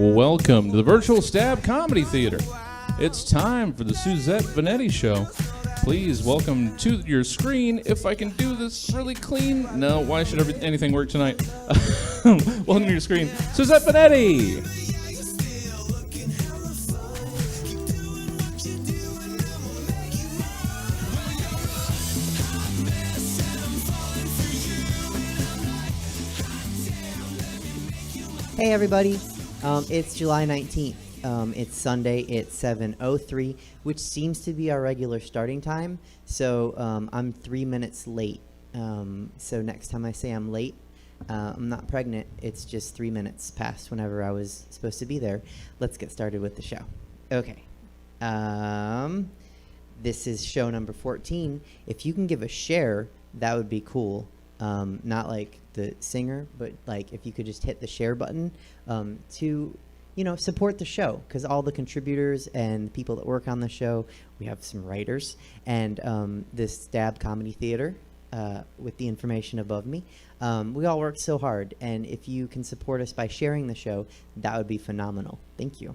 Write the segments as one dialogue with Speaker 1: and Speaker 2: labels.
Speaker 1: Welcome to the Virtual Stab Comedy Theater. It's time for the Suzette Veneti Show. Please welcome to your screen, if I can do this really clean. No, why should anything work tonight? Welcome to your screen, Suzette Veneti.
Speaker 2: Hey everybody, it's July 19th. It's Sunday, it's 7:03, which seems to be our regular starting time. So I'm 3 minutes late. So next time I say I'm late, I'm not pregnant. It's just 3 minutes past whenever I was supposed to be there. Let's get started with the show. Okay. This is show number 14. If you can give a share, that would be cool. Not like the singer, but like if you could just hit the share button to, support the show, because all the contributors and the people that work on the show, we have some writers, and this Stab Comedy Theater with the information above me, we all work so hard, and if you can support us by sharing the show, that would be phenomenal. Thank you.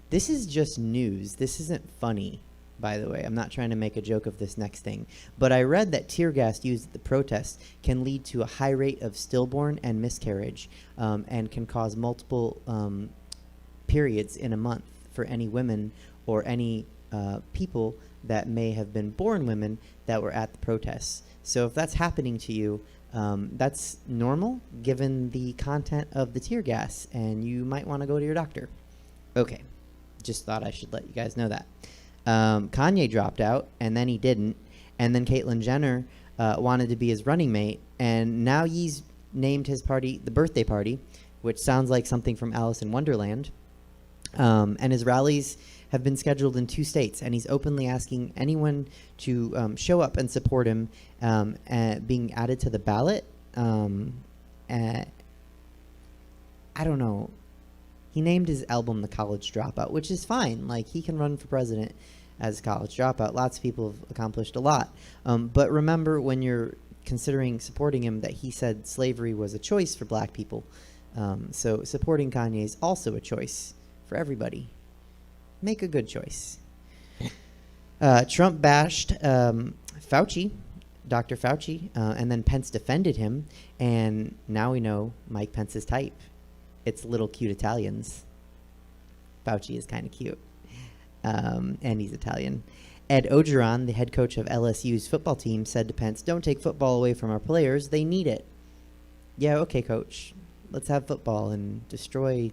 Speaker 2: This is just news. This isn't funny. By the way, I'm not trying to make a joke of this next thing, but I read that tear gas used at the protests can lead to a high rate of stillborn and miscarriage, and can cause multiple periods in a month for any women or any people that may have been born women that were at the protests. So if that's happening to you, that's normal given the content of the tear gas, and you might want to go to your doctor. Okay, just thought I should let you guys know that. Kanye dropped out, and then he didn't, and then Caitlyn Jenner wanted to be his running mate, and now he's named his party the birthday party, which sounds like something from Alice in Wonderland, and his rallies have been scheduled in 2 states, and he's openly asking anyone to show up and support him being added to the ballot. I don't know. He named his album The College Dropout, which is fine. Like, he can run for president as a college dropout. Lots of people have accomplished a lot. But remember, when you're considering supporting him, that he said slavery was a choice for black people. So supporting Kanye is also a choice for everybody. Make a good choice. Trump bashed Fauci, Dr. Fauci, and then Pence defended him. And now we know Mike Pence's type. It's little cute Italians. Fauci is kind of cute. And he's Italian. Ed Ogeron, the head coach of LSU's football team, said to Pence, "Don't take football away from our players. They need it." Yeah, okay, coach. Let's have football and destroy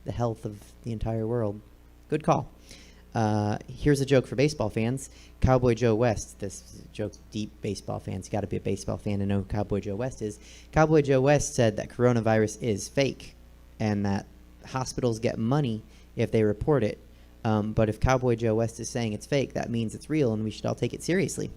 Speaker 2: the health of the entire world. Good call. Here's a joke for baseball fans. Cowboy Joe West, this joke's deep baseball fans. You got to be a baseball fan to know who Cowboy Joe West is. Cowboy Joe West said that coronavirus is fake, and that hospitals get money if they report it. But if Cowboy Joe West is saying it's fake, that means it's real, and we should all take it seriously.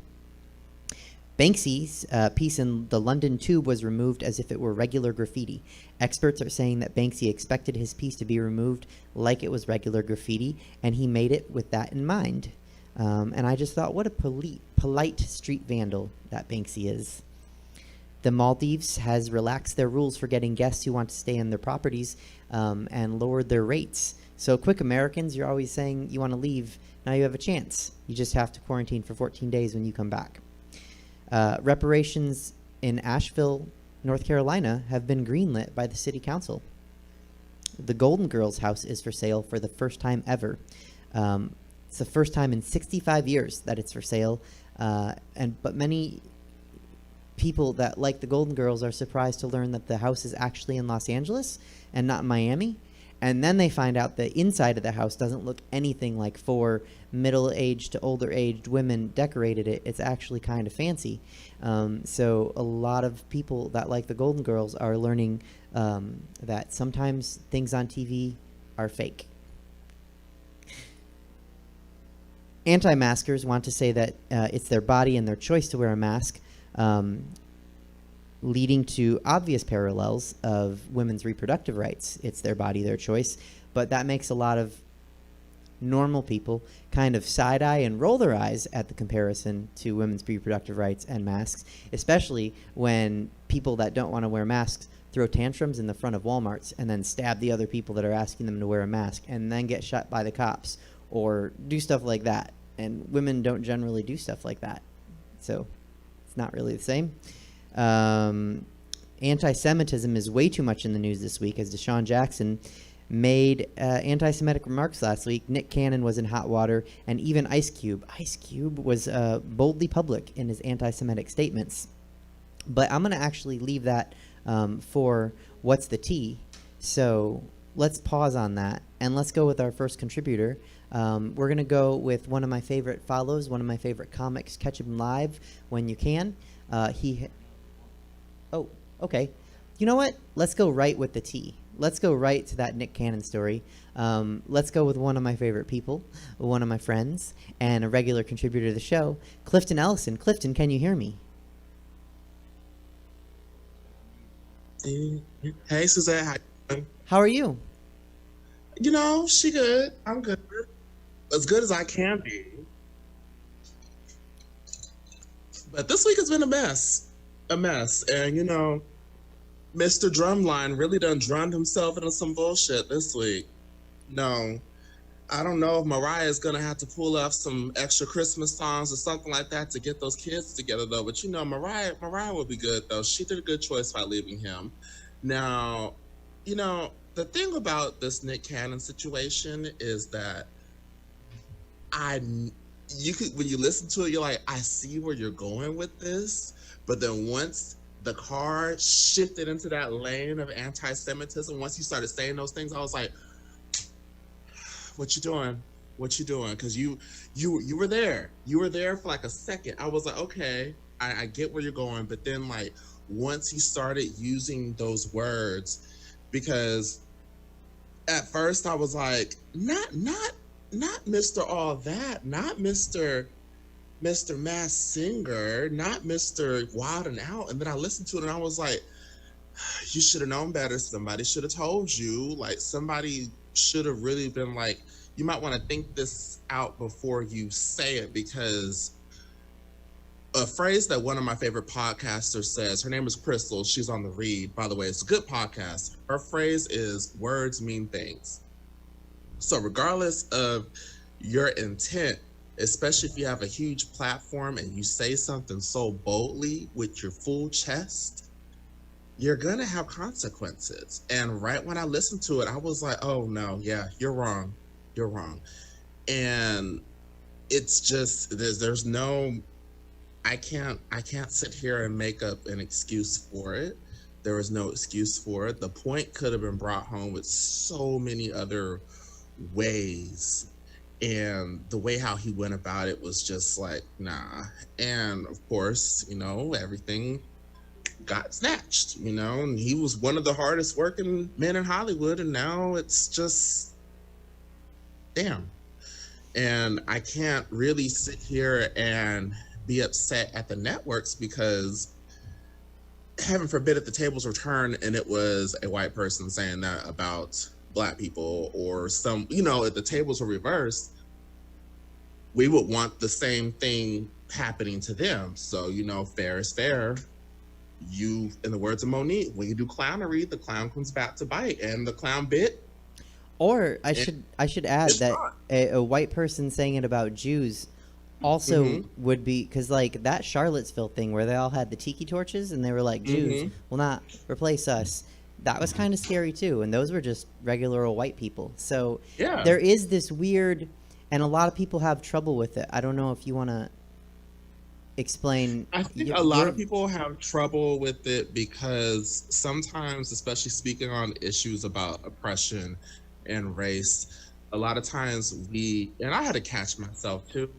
Speaker 2: Banksy's piece in the London Tube was removed as if it were regular graffiti. Experts are saying that Banksy expected his piece to be removed like it was regular graffiti, and he made it with that in mind. And I just thought, what a polite street vandal that Banksy is. The Maldives has relaxed their rules for getting guests who want to stay in their properties and lowered their rates. So quick Americans, you're always saying you want to leave. Now you have a chance. You just have to quarantine for 14 days when you come back. Reparations in Asheville, North Carolina have been greenlit by the city council. The Golden Girls house is for sale for the first time ever. It's the first time in 65 years that it's for sale. But many people that like the Golden Girls are surprised to learn that the house is actually in Los Angeles and not in Miami. And then they find out the inside of the house doesn't look anything like 4 middle-aged to older-aged women decorated it. It's actually kind of fancy. So a lot of people that like the Golden Girls are learning that sometimes things on TV are fake. Anti-maskers want to say that it's their body and their choice to wear a mask, leading to obvious parallels of women's reproductive rights. It's their body, their choice. But that makes a lot of normal people kind of side-eye and roll their eyes at the comparison to women's reproductive rights and masks, especially when people that don't want to wear masks throw tantrums in the front of Walmarts and then stab the other people that are asking them to wear a mask and then get shot by the cops or do stuff like that. And women don't generally do stuff like that. So it's not really the same. Anti-Semitism is way too much in the news this week as Deshaun Jackson made anti-Semitic remarks last week. Nick Cannon was in hot water, and even Ice Cube was boldly public in his anti-Semitic statements. But I'm going to actually leave that for What's the Tea. So let's pause on that, and let's go with our first contributor. We're going to go with one of my favorite follows, one of my favorite comics. Catch him live when you can. Oh, okay. You know what? Let's go right with the tea. Let's go right to that Nick Cannon story. Let's go with one of my favorite people, one of my friends, and a regular contributor to the show, Clifton Ellison. Clifton, can you hear me?
Speaker 3: Hey, Suzette. How you doing?
Speaker 2: How are you?
Speaker 3: You know, she good. I'm good. As good as I can be. But this week has been a mess. A mess. And, you know, Mr. Drumline really done drummed himself into some bullshit this week. No, I don't know if Mariah's gonna have to pull off some extra Christmas songs or something like that to get those kids together, though. But you know, Mariah will be good, though. She did a good choice by leaving him. Now, you know, the thing about this Nick Cannon situation is that when you listen to it, you're like, I see where you're going with this, but then once the car shifted into that lane of anti-Semitism, once you started saying those things, I was like, what you doing? What you doing? Because you were there. You were there for like a second. I was like, okay, I get where you're going. But then like once he started using those words, because at first I was like, not Mr. All That, not Mr. Mass Singer, not Mr. Wild and Out. And then I listened to it and I was like, you should have known better. Somebody should have told you. Like somebody should have really been like, you might want to think this out before you say it, because a phrase that one of my favorite podcasters says, her name is Crystal, she's on The Read, by the way, it's a good podcast. Her phrase is, words mean things. So regardless of your intent, especially if you have a huge platform and you say something so boldly with your full chest, you're gonna have consequences. And right when I listened to it, I was like, oh no, yeah, you're wrong. You're wrong. And it's just, there's no, I can't sit here and make up an excuse for it. There was no excuse for it. The point could have been brought home with so many other ways. And the way how he went about it was just like, nah. And of course, you know, everything got snatched, you know, and he was one of the hardest working men in Hollywood, and now it's just, damn. And I can't really sit here and be upset at the networks, because heaven forbid if the tables were turned and it was a white person saying that about Black people, or some, you know, if the tables were reversed, we would want the same thing happening to them. So, you know, fair is fair. You, in the words of Monique, when you do clownery, the clown comes back to bite, and the clown bit.
Speaker 2: Or I should add that a white person saying it about Jews also would be, because like that Charlottesville thing where they all had the tiki torches and they were like, Jews will not replace us. That was kind of scary too, and those were just regular old white people. So
Speaker 3: yeah,
Speaker 2: there is this weird, and a lot of people have trouble with it. I don't know if you want to explain.
Speaker 3: I think a lot of people have trouble with it because sometimes, especially speaking on issues about oppression and race, a lot of times we, and I had to catch myself too,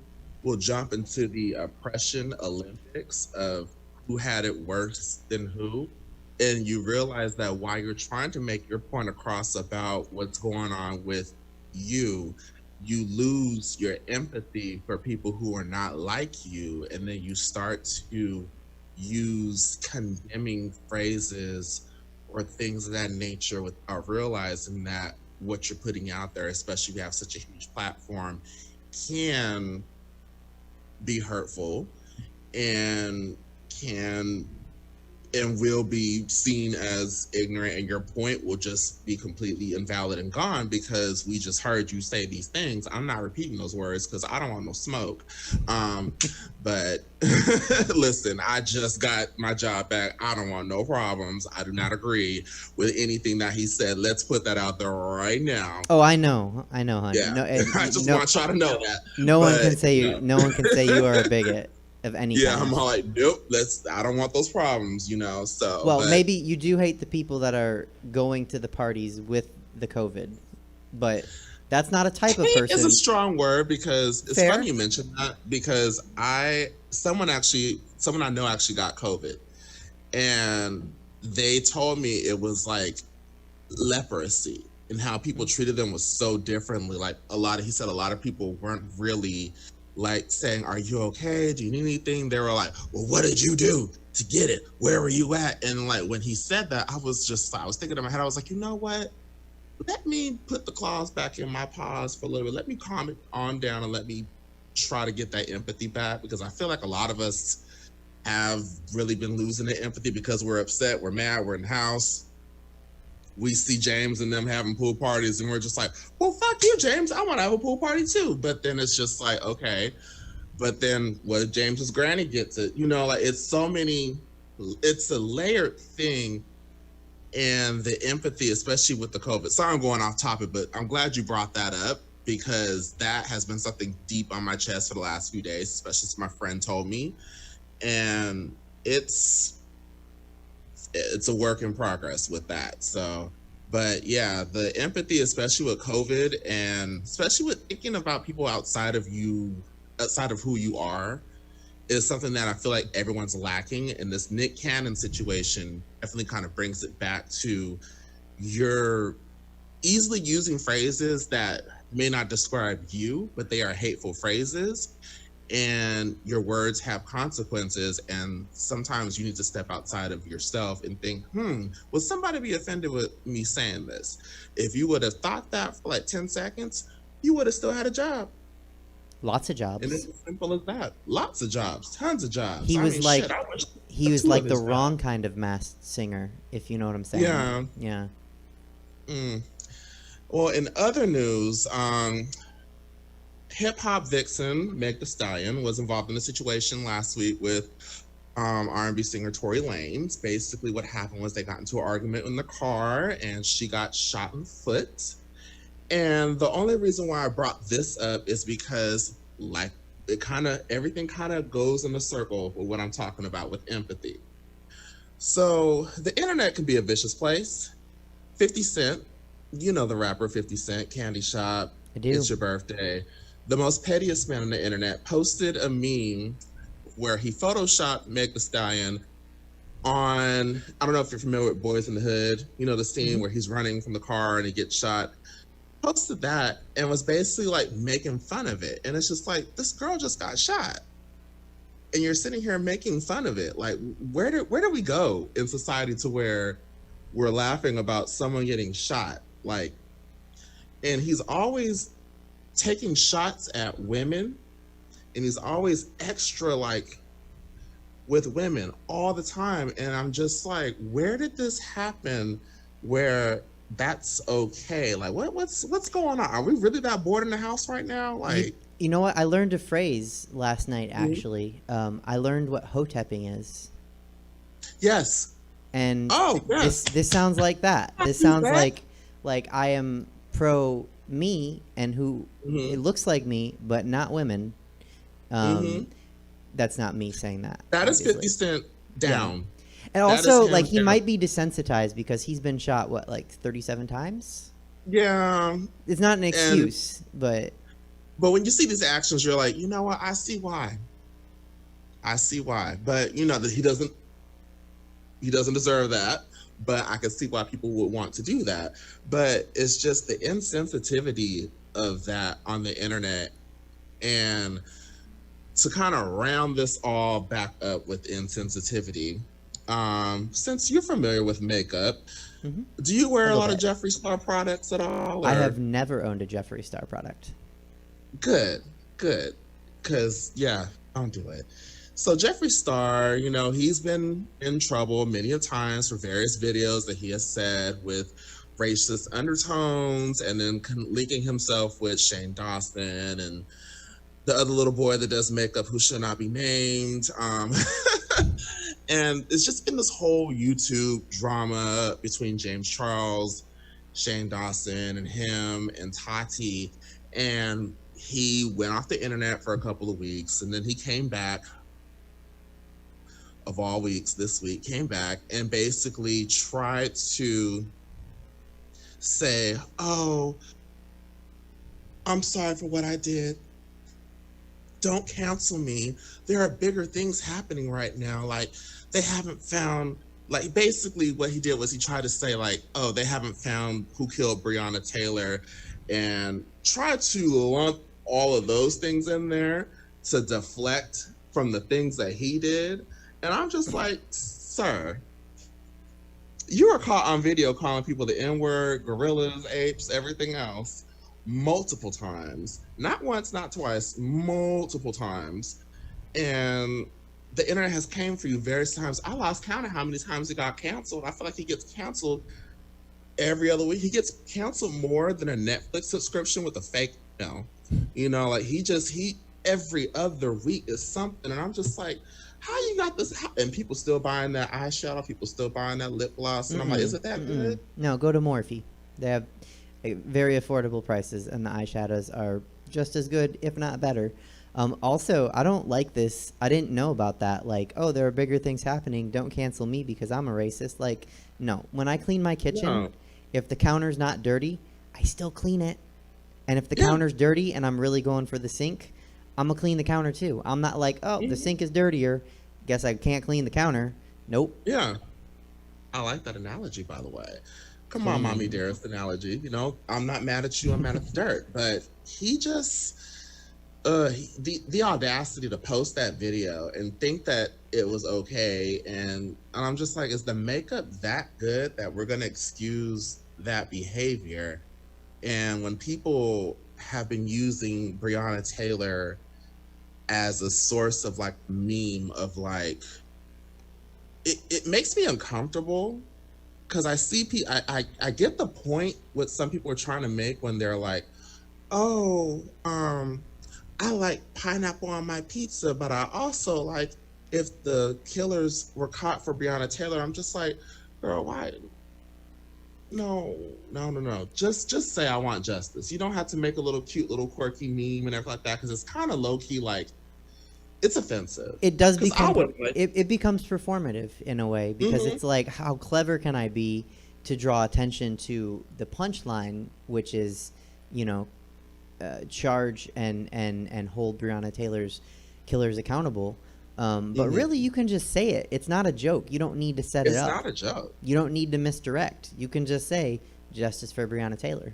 Speaker 3: will jump into the oppression Olympics of who had it worse than who. And you realize that while you're trying to make your point across about what's going on with you, you lose your empathy for people who are not like you. And then you start to use condemning phrases or things of that nature without realizing that what you're putting out there, especially if you have such a huge platform, can be hurtful and can and will be seen as ignorant, and your point will just be completely invalid and gone because we just heard you say these things. I'm not repeating those words because I don't want no smoke. But listen, I just got my job back. I don't want no problems. I do not agree with anything that he said. Let's put that out there right now.
Speaker 2: Oh, I know, honey.
Speaker 3: Yeah,
Speaker 2: No,
Speaker 3: I just want y'all to know that.
Speaker 2: No one
Speaker 3: But,
Speaker 2: can say
Speaker 3: you know.
Speaker 2: no one can say you are a bigot of any
Speaker 3: Yeah,
Speaker 2: kind.
Speaker 3: I'm all like, nope. I don't want those problems, So
Speaker 2: Well,
Speaker 3: but,
Speaker 2: maybe you do hate the people that are going to the parties with the COVID, but that's not a type of
Speaker 3: hate
Speaker 2: person.
Speaker 3: is a strong word because it's
Speaker 2: Fair.
Speaker 3: funny you mentioned that because someone I know actually got COVID, and they told me it was like leprosy and how people treated them was so differently. Like he said a lot of people weren't really like saying, "Are you okay? Do you need anything?" They were like, "Well, what did you do to get it? Where were you at?" And like when he said that, I was thinking in my head, I was like, you know what? Let me put the claws back in my paws for a little bit. Let me calm it on down and let me try to get that empathy back, because I feel like a lot of us have really been losing the empathy because we're upset, we're mad, we're in the house. We see James and them having pool parties and we're just like, well, fuck you, James. I want to have a pool party too. But then it's just like, okay. But then what if James's granny gets it? Like it's a layered thing. And the empathy, especially with the COVID. Sorry, I'm going off topic, but I'm glad you brought that up because that has been something deep on my chest for the last few days, especially since my friend told me. And it's a work in progress with that. So, but yeah, the empathy, especially with COVID and especially with thinking about people outside of who you are, is something that I feel like everyone's lacking. And this Nick Cannon situation definitely kind of brings it back to you're easily using phrases that may not describe you, but they are hateful phrases. And your words have consequences. And sometimes you need to step outside of yourself and think, would somebody be offended with me saying this? If you would have thought that for like 10 seconds, you would have still had a job.
Speaker 2: Lots of jobs.
Speaker 3: And it's as simple as that. Lots of jobs, tons of jobs.
Speaker 2: He was like the
Speaker 3: job.
Speaker 2: wrong kind of masked singer, if you know what I'm saying.
Speaker 3: Yeah.
Speaker 2: Yeah.
Speaker 3: Well, in other news, hip-hop vixen Meg Thee Stallion was involved in a situation last week with R&B singer Tory Lanez. Basically what happened was they got into an argument in the car and she got shot in the foot. And the only reason why I brought this up is because like everything kind of goes in a circle with what I'm talking about with empathy. So the internet can be a vicious place. 50 Cent, you know the rapper 50 Cent, Candy Shop,
Speaker 2: I do.
Speaker 3: It's Your Birthday. The most pettiest man on the internet posted a meme where he photoshopped Meg Thee Stallion on, I don't know if you're familiar with Boys in the Hood, the scene where he's running from the car and he gets shot. Posted that and was basically like making fun of it. And it's just like, this girl just got shot. And you're sitting here making fun of it. Like, where do we go in society to where we're laughing about someone getting shot? Like, and he's always taking shots at women, and he's always extra like with women all the time. And I'm just like, where did this happen where that's okay? Like what's going on? Are we really that bored in the house right now? Like,
Speaker 2: you know what? I learned a phrase last night, actually. I learned what hotepping is.
Speaker 3: Yes.
Speaker 2: And
Speaker 3: yes.
Speaker 2: this sounds like that. This sounds like I am pro me and who it looks like me, but not women. That's not me saying that.
Speaker 3: That
Speaker 2: obviously.
Speaker 3: is 50 Cent down.
Speaker 2: Yeah. And also, like, he
Speaker 3: down.
Speaker 2: might be desensitized because he's been shot, 37 times?
Speaker 3: Yeah.
Speaker 2: It's not an excuse, but
Speaker 3: when you see these actions, you're like, you know what? I see why. But that he doesn't deserve that. But I can see why people would want to do that. But it's just the insensitivity of that on the internet. And to kind of round this all back up with insensitivity, since you're familiar with makeup, do you wear a lot of Jeffree Star products at all? Or?
Speaker 2: I have never owned a Jeffree Star product.
Speaker 3: Good. Because, yeah, don't do it. So Jeffree Star, you know, he's been in trouble many a times for various videos that he has said with racist undertones, and then linking himself with Shane Dawson and the other little boy that does makeup who should not be named. And it's just been this whole YouTube drama between James Charles, Shane Dawson, and him and Tati. And he went off the internet for a couple of weeks, and then he came back, of all weeks, this week, came back and basically tried to say, oh, I'm sorry for what I did. Don't cancel me. There are bigger things happening right now. Like, they haven't found, like, basically what he did was he tried to say, like, oh, they haven't found who killed Breonna Taylor, and tried to lump all of those things in there to deflect from the things that he did. And I'm just like, sir, you were caught on video calling people the N-word, gorillas, apes, everything else, multiple times. Not once, not twice, multiple times. And the internet has came for you various times. I lost count of how many times he got canceled. I feel like he gets canceled every other week. He gets canceled more than a Netflix subscription with a fake email. You know, like he every other week is something. And I'm just like, how you got this? And people still buying that eyeshadow, people still buying that lip gloss. And I'm like, is it that good?
Speaker 2: No, go to Morphe. They have very affordable prices, and the eyeshadows are just as good, if not better. Also, I don't like this. I didn't know about that. Like, oh, there are bigger things happening. Don't cancel me because I'm a racist. Like, no. When I clean my kitchen, if the counter's not dirty, I still clean it. And if the counter's dirty and I'm really going for the sink, I'm going to clean the counter too. I'm not like, oh, the sink is dirtier. Guess I can't clean the counter. Nope.
Speaker 3: Yeah. I like that analogy, by the way. Come on, Mommy Dearest analogy. You know, I'm not mad at you. I'm mad at the dirt. But he just, the audacity to post that video and think that it was okay. And I'm just like, is the makeup that good that we're going to excuse that behavior? And when people have been using Breonna Taylor as a source of like meme of like, it makes me uncomfortable. Because I see I get the point what some people are trying to make when they're like, oh, I like pineapple on my pizza, but I also like if the killers were caught for Breonna Taylor. I'm just like, girl, why? No. Just say I want justice. You don't have to make a little cute little quirky meme and everything like that, because it's kind of low key like, it's offensive.
Speaker 2: It does become it becomes performative in a way, because it's like, how clever can I be to draw attention to the punchline, which is, you know, charge and hold Breonna Taylor's killers accountable. But really, you can just say it. It's not a joke. You don't need to set it up.
Speaker 3: It's not a joke.
Speaker 2: You don't need to misdirect. You can just say justice for Breonna Taylor.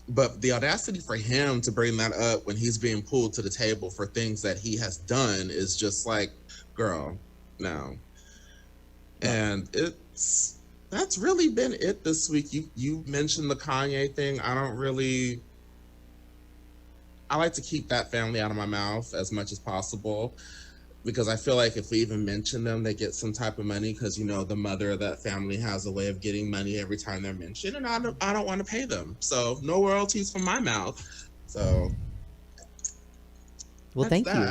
Speaker 3: But the audacity for him to bring that up when he's being pulled to the table for things that he has done is just like, girl, no. And that's really been it this week. You mentioned the Kanye thing. I like to keep that family out of my mouth as much as possible, because I feel like if we even mention them, they get some type of money, because, you know, the mother of that family has a way of getting money every time they're mentioned, and I don't want to pay them. So no royalties from my mouth. So,
Speaker 2: well, thank you.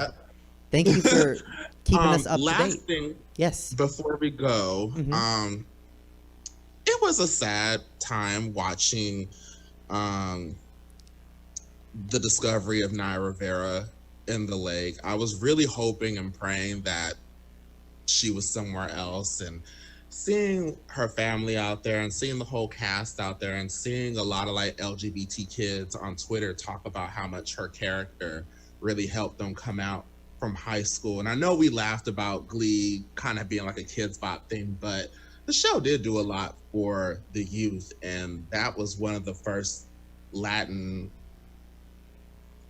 Speaker 2: Thank you for keeping us up to date.
Speaker 3: Last thing,
Speaker 2: yes,
Speaker 3: before we go, it was a sad time watching the discovery of Naya Rivera in the lake. I was really hoping and praying that she was somewhere else, and seeing her family out there and seeing the whole cast out there and seeing a lot of like LGBT kids on Twitter talk about how much her character really helped them come out from high school. And I know we laughed about Glee kind of being like a Kids Bop thing, but the show did do a lot for the youth, and that was one of the first Latin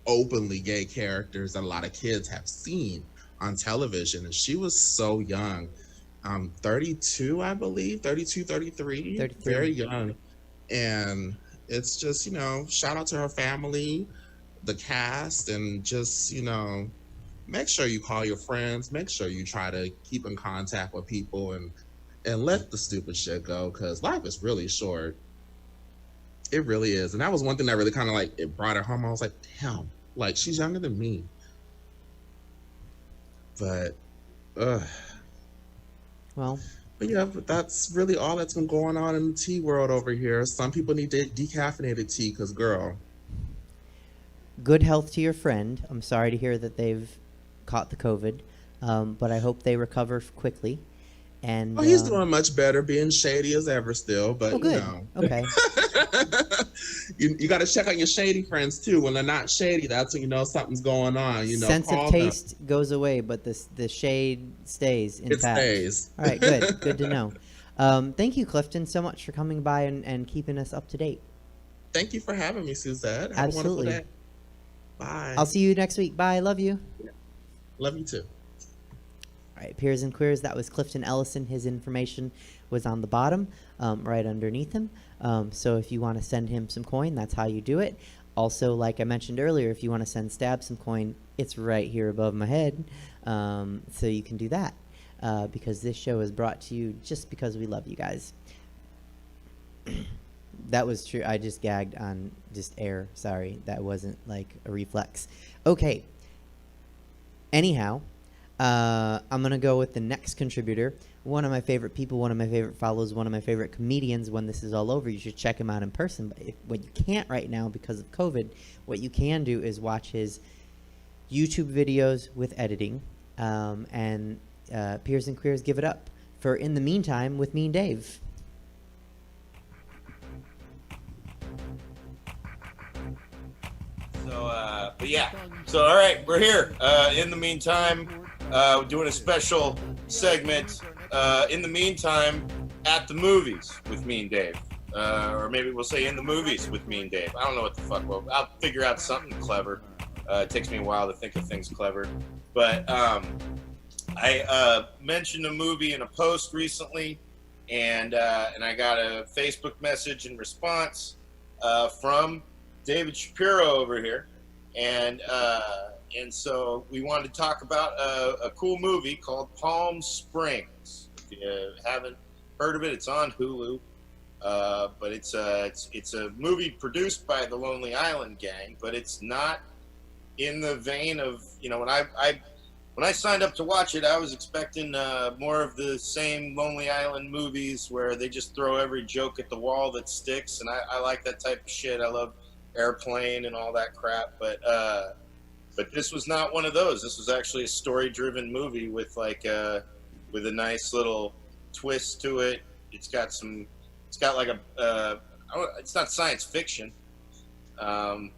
Speaker 3: openly gay characters that a lot of kids have seen on television. And she was so young, 32, I believe, 32, 33, very young. And it's just, you know, shout out to her family, the cast, and just, you know, make sure you call your friends. Make sure you try to keep in contact with people and let the stupid shit go, because life is really short. It really is. And that was one thing that really kind of like, it brought it home. I was like, damn, like she's younger than me. But,
Speaker 2: Well,
Speaker 3: but yeah, but that's really all that's been going on in the tea world over here. Some people need decaffeinated tea because, girl.
Speaker 2: good health to your friend. I'm sorry to hear that they've caught the COVID, but I hope they recover quickly. And
Speaker 3: Oh, he's doing much better, being shady as ever still. But,
Speaker 2: oh, good.
Speaker 3: you know.
Speaker 2: Okay.
Speaker 3: you got to check on your shady friends, too. When they're not shady, that's when you know something's going on. You know,
Speaker 2: Sense of
Speaker 3: call them.
Speaker 2: taste goes away, but the shade stays intact.
Speaker 3: It stays.
Speaker 2: All right, good. Good to know. Thank you, Clifton, so much for coming by and keeping us up to date.
Speaker 3: Thank you for having me, Suzette. Have
Speaker 2: Absolutely.
Speaker 3: a wonderful day. Bye.
Speaker 2: I'll see you next week. Bye. Love you.
Speaker 3: Love you, too.
Speaker 2: All right, peers and queers, that was Clifton Ellison. His information was on the bottom, right underneath him. So if you want to send him some coin, that's how you do it. Also, like I mentioned earlier, if you want to send Stab some coin, it's right here above my head. So you can do that, because this show is brought to you just because we love you guys. That was true. I just gagged on just air. Sorry, that wasn't like a reflex. Okay. Anyhow, I'm going to go with the next contributor. One of my favorite people, one of my favorite follows, one of my favorite comedians. When this is all over, you should check him out in person. But what you can't right now because of COVID, what you can do is watch his YouTube videos with editing. And Peers and Queers, give it up for In the Meantime with Mean Dave.
Speaker 4: But yeah, so all right, we're here. In the meantime, doing a special segment. In the meantime, at the movies with me and Dave, or maybe we'll say in the movies with me and Dave. I don't know what the fuck. Well, I'll figure out something clever. It takes me a while to think of things clever, but I mentioned a movie in a post recently, and I got a Facebook message in response from David Shapiro over here, and so we wanted to talk about a cool movie called Palm Springs. If you haven't heard of it, it's on Hulu, but it's a movie produced by the Lonely Island gang, but it's not in the vein of, you know, when I signed up to watch it, I was expecting more of the same Lonely Island movies where they just throw every joke at the wall that sticks, and I like that type of shit. I love Airplane and all that crap, but this was not one of those. This was actually a story-driven movie with like with a nice little twist to it. It's got like it's not science fiction. I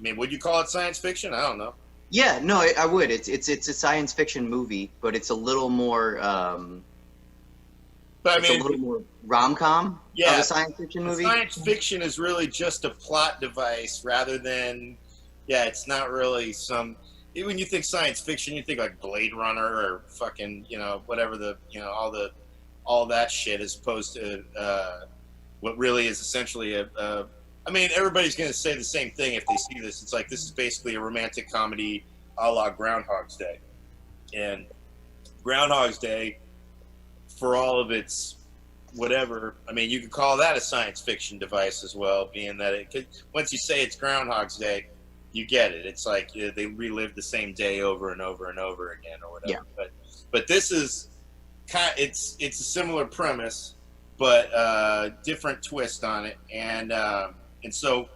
Speaker 4: mean, would you call it science fiction? I don't know.
Speaker 5: Yeah, no, I would. It's a science fiction movie, but it's a little more. But I mean, it's a little more rom-com.
Speaker 4: Yeah,
Speaker 5: of a science fiction movie.
Speaker 4: Science fiction is really just a plot device, rather than. Yeah, it's not really some. When you think science fiction, you think like Blade Runner or fucking, you know, whatever the, you know, all that shit, as opposed to what really is essentially I mean, everybody's going to say the same thing if they see this. It's like, this is basically a romantic comedy a la Groundhog's Day. And Groundhog's Day, for all of its whatever, I mean, you could call that a science fiction device as well, being that it could, once you say it's Groundhog's Day, you get it. It's like they relive the same day over and over and over again or whatever. Yeah. But this is it's a similar premise, but different twist on it. And so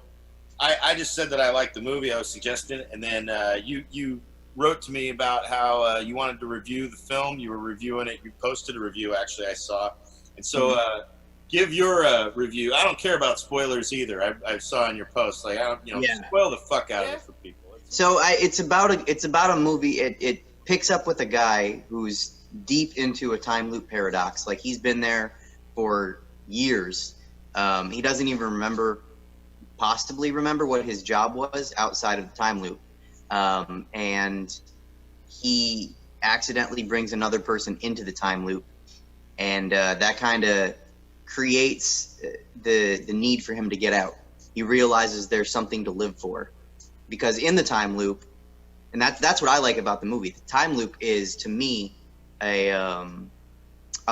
Speaker 4: I just said that I liked the movie. I was suggesting, and then you wrote to me about how you wanted to review the film. You were reviewing it. You posted a review, actually, I saw. And so give your review. I don't care about spoilers either. I saw in your post, like, I don't, you know, spoil the fuck out of it for people.
Speaker 5: So it's about a movie. It picks up with a guy who's deep into a time loop paradox. Like, he's been there for years. He doesn't even possibly remember what his job was outside of the time loop. And he accidentally brings another person into the time loop. And that kind of creates the need for him to get out. He realizes there's something to live for. Because in the time loop, And that's what I like about the movie. The time loop is, to me, a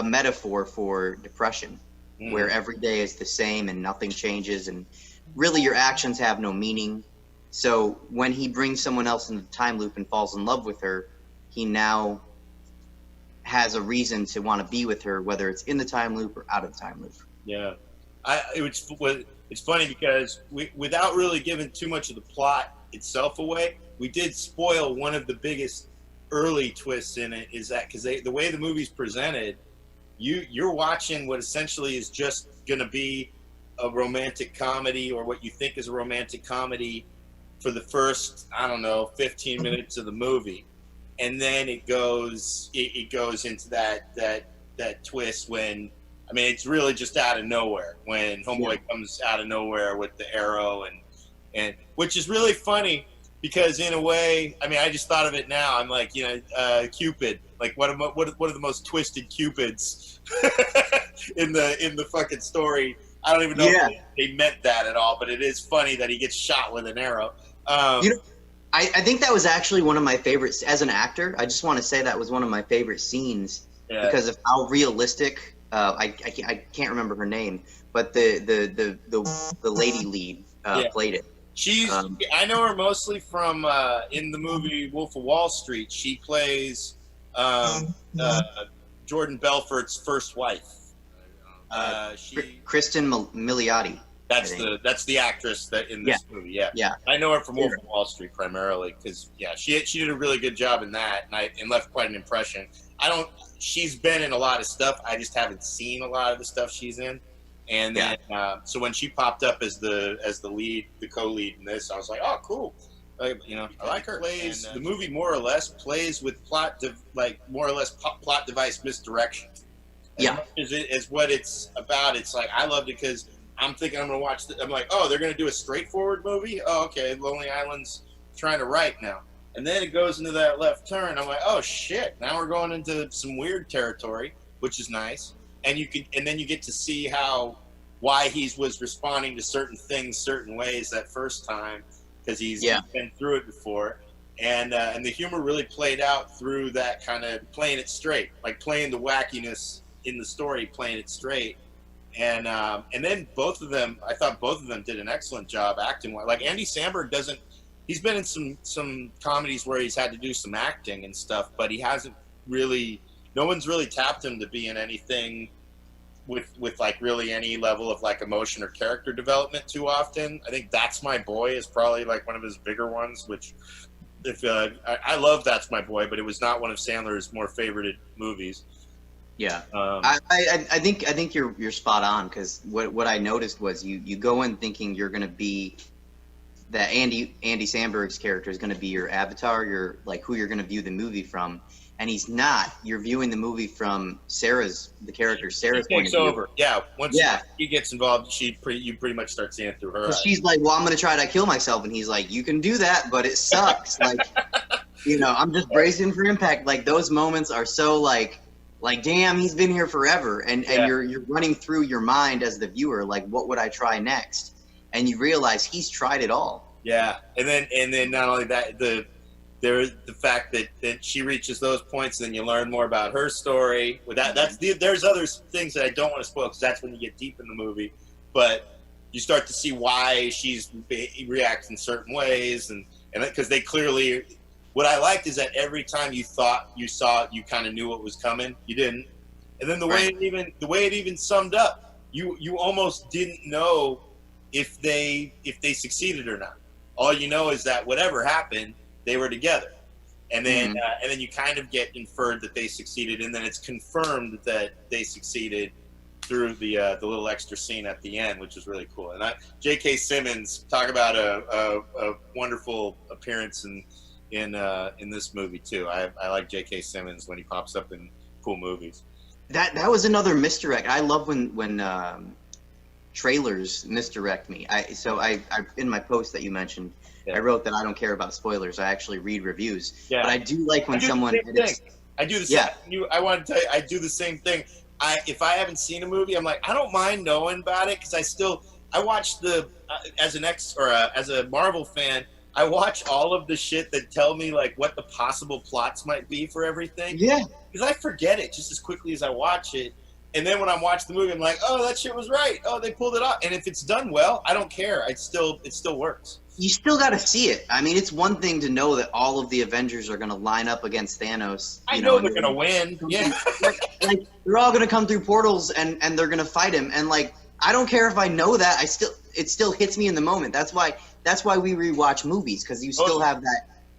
Speaker 5: metaphor for depression, where every day is the same and nothing changes, and really your actions have no meaning. So when he brings someone else into the time loop and falls in love with her, he now has a reason to want to be with her, whether it's in the time loop or out of the time loop.
Speaker 4: Yeah, it's funny because without really giving too much of the plot itself away, we did spoil one of the biggest early twists in it. Is that because the way the movie's presented, you're watching what essentially is just going to be a romantic comedy, or what you think is a romantic comedy, for the first, I don't know, 15 minutes of the movie. And then it goes into that twist when, I mean, it's really just out of nowhere when Homeboy comes out of nowhere with the arrow, and which is really funny because in a way, I mean, I just thought of it now. I'm like, Cupid, like what are the most twisted Cupids in the fucking story. I don't even know if they meant that at all, but it is funny that he gets shot with an arrow.
Speaker 5: I think that was actually one of my favorites as an actor. I just want to say that was one of my favorite scenes because of how realistic. I can't remember her name, but the lady lead played it.
Speaker 4: She's I know her mostly from in the movie Wolf of Wall Street. She plays Jordan Belfort's first wife.
Speaker 5: Kristen Milioti.
Speaker 4: That's the actress that in this movie. Yeah. I know her from Wolf of Wall Street primarily because she did a really good job in that and left quite an impression. She's been in a lot of stuff. I just haven't seen a lot of the stuff she's in. And then so when she popped up as the lead, the co-lead in this, I was like, oh, cool. I like her. The movie more or less plays with plot device misdirection. Is what it's about. It's like, I loved it because I'm thinking I'm going to watch I'm like, oh, they're going to do a straightforward movie? Oh, okay, Lonely Island's trying to write now. And then it goes into that left turn. I'm like, oh, shit, now we're going into some weird territory, which is nice. And then you get to see why he was responding to certain things certain ways that first time, because he's been through it before. And the humor really played out through that kind of playing it straight, like playing the wackiness in the story, playing it straight. And then I thought both of them did an excellent job acting. Like Andy Samberg he's been in some comedies where he's had to do some acting and stuff, but he hasn't really, no one's really tapped him to be in anything with like really any level of like emotion or character development too often. I think That's My Boy is probably like one of his bigger ones, which I love That's My Boy, but it was not one of Sandler's more favorited movies.
Speaker 5: Yeah, I think you're spot on, because what I noticed was you go in thinking you're going to be that Andy Samberg's character is going to be your avatar, your like who you're going to view the movie from, and he's not. You're viewing the movie from Sarah's point of view.
Speaker 4: Takes over. Yeah, once he gets involved, you pretty much start seeing it through her eyes.
Speaker 5: She's like, well, I'm going to try to kill myself, and he's like, you can do that, but it sucks. Like, I'm just bracing for impact. Like those moments are so like damn, he's been here forever, and you're running through your mind as the viewer, like, what would I try next? And you realize he's tried it all.
Speaker 4: Yeah, and then not only that, the fact that she reaches those points, and then you learn more about her story. With there's other things that I don't want to spoil, because that's when you get deep in the movie, but you start to see why she's reacts in certain ways, and because they clearly. What I liked is that every time you thought you saw it, you kind of knew what was coming. You didn't, and then the way it even summed up, you almost didn't know if they succeeded or not. All you know is that whatever happened, they were together, and then you kind of get inferred that they succeeded, and then it's confirmed that they succeeded through the little extra scene at the end, which is really cool. And J.K. Simmons, talk about a wonderful appearance in this movie too. I like J.K. Simmons when he pops up in cool movies.
Speaker 5: That was another misdirect. I love when trailers misdirect me. I in my post that you mentioned, I wrote that I don't care about spoilers. I actually read reviews. Yeah. But I do like when someone edits.
Speaker 4: I do the same. Yeah. I want to tell you, I do the same thing. If I haven't seen a movie, I'm like, I don't mind knowing about it, because I watched as a Marvel fan, I watch all of the shit that tell me like what the possible plots might be for everything.
Speaker 5: Yeah.
Speaker 4: Because I forget it just as quickly as I watch it. And then when I watch the movie, I'm like, oh, that shit was right. Oh, they pulled it off. And if it's done well, I don't care. It still works.
Speaker 5: You still got to see it. I mean, it's one thing to know that all of the Avengers are going to line up against Thanos.
Speaker 4: I know they're going to win. Yeah.
Speaker 5: Like, they're all going to come through portals and they're going to fight him. And like, I don't care if I know that. It still hits me in the moment. That's why we rewatch movies, because you still have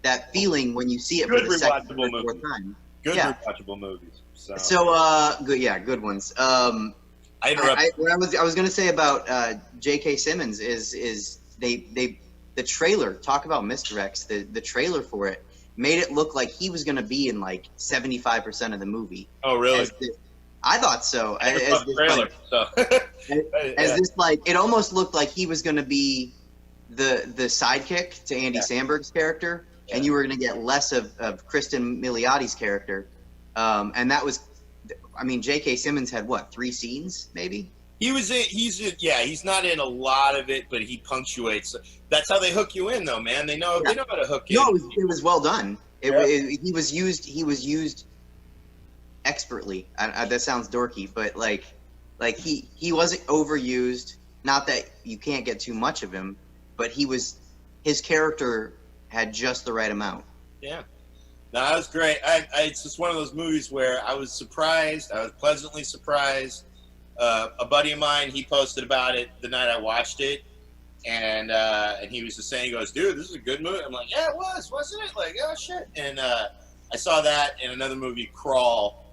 Speaker 5: that feeling when you see it for the second or fourth time.
Speaker 4: Good rewatchable movies.
Speaker 5: So good ones.
Speaker 4: I interrupted.
Speaker 5: What I was going to say about J.K. Simmons is the trailer, talk about misdirects, the trailer for it made it look like he was going to be in like 75% of the movie.
Speaker 4: Oh, really?
Speaker 5: I thought so. As this, like, it almost looked like he was going to be the sidekick to Andy Samberg's character, and you were going to get less of Kristen Miliotti's character. And that was, I mean, J.K. Simmons had what, 3 scenes maybe?
Speaker 4: He's not in a lot of it, but he punctuates. That's how they hook you in, though, man. They know how to hook you.
Speaker 5: No, it was well done. He was used expertly. That sounds dorky, but like he wasn't overused. Not that you can't get too much of him, but his character had just the right amount.
Speaker 4: Yeah. No, that was great. It's just one of those movies where I was surprised. I was pleasantly surprised. A buddy of mine, he posted about it the night I watched it, and he was just saying, he goes, dude, this is a good movie. I'm like, yeah, it was, wasn't it? Like, oh, shit. And I saw that in another movie, Crawl,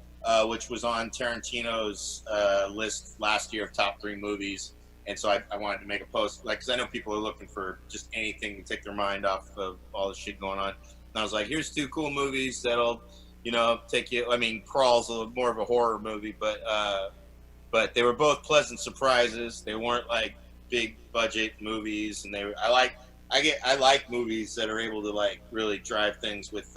Speaker 4: which was on Tarantino's list last year of top 3 movies. And so I wanted to make a post, like, because I know people are looking for just anything to take their mind off of all the shit going on. And I was like, here's 2 cool movies that'll, take you. I mean, Crawl's more of a horror movie, but they were both pleasant surprises. They weren't like big budget movies, and I like movies that are able to like really drive things with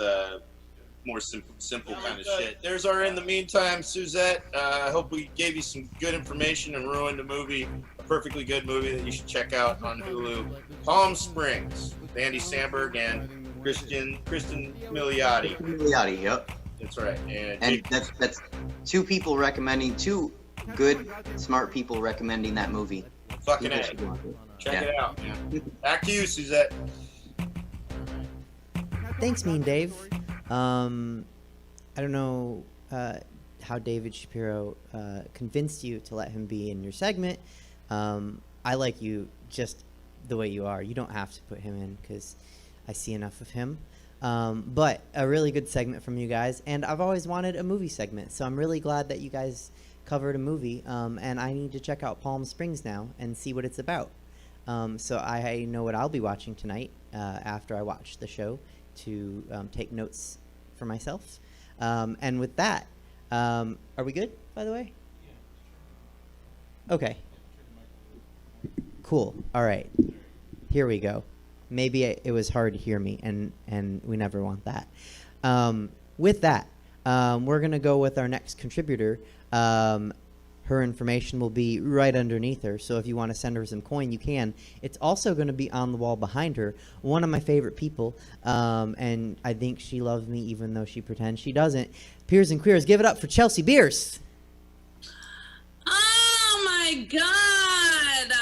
Speaker 4: more simple kind of shit. There's our In the Meantime, Suzette. I hope we gave you some good information and ruined a perfectly good movie that you should check out on Hulu. Palm Springs with Andy Samberg and Kristen Milioti.
Speaker 5: Milioti, yep.
Speaker 4: That's right.
Speaker 5: And that's 2 people recommending, 2 good, smart people recommending that movie.
Speaker 4: Fucking A. Check it out, man. Back to you, Suzette.
Speaker 2: Thanks, Mean Dave. I don't know how David Shapiro convinced you to let him be in your segment. I like you just the way you are. You don't have to put him in because I see enough of him. But a really good segment from you guys, and I've always wanted a movie segment, so I'm really glad that you guys covered a movie, and I need to check out Palm Springs now and see what it's about. So I know what I'll be watching tonight after I watch the show to take notes for myself. And with that, are we good, by the way? Okay. Cool. All right. Here we go. Maybe it was hard to hear me, and we never want that. With that, we're going to go with our next contributor. Her information will be right underneath her, so if you want to send her some coin, you can. It's also going to be on the wall behind her. One of my favorite people, and I think she loves me even though she pretends she doesn't. Peers and Queers, give it up for Chelsea Bearce.
Speaker 6: Oh my God!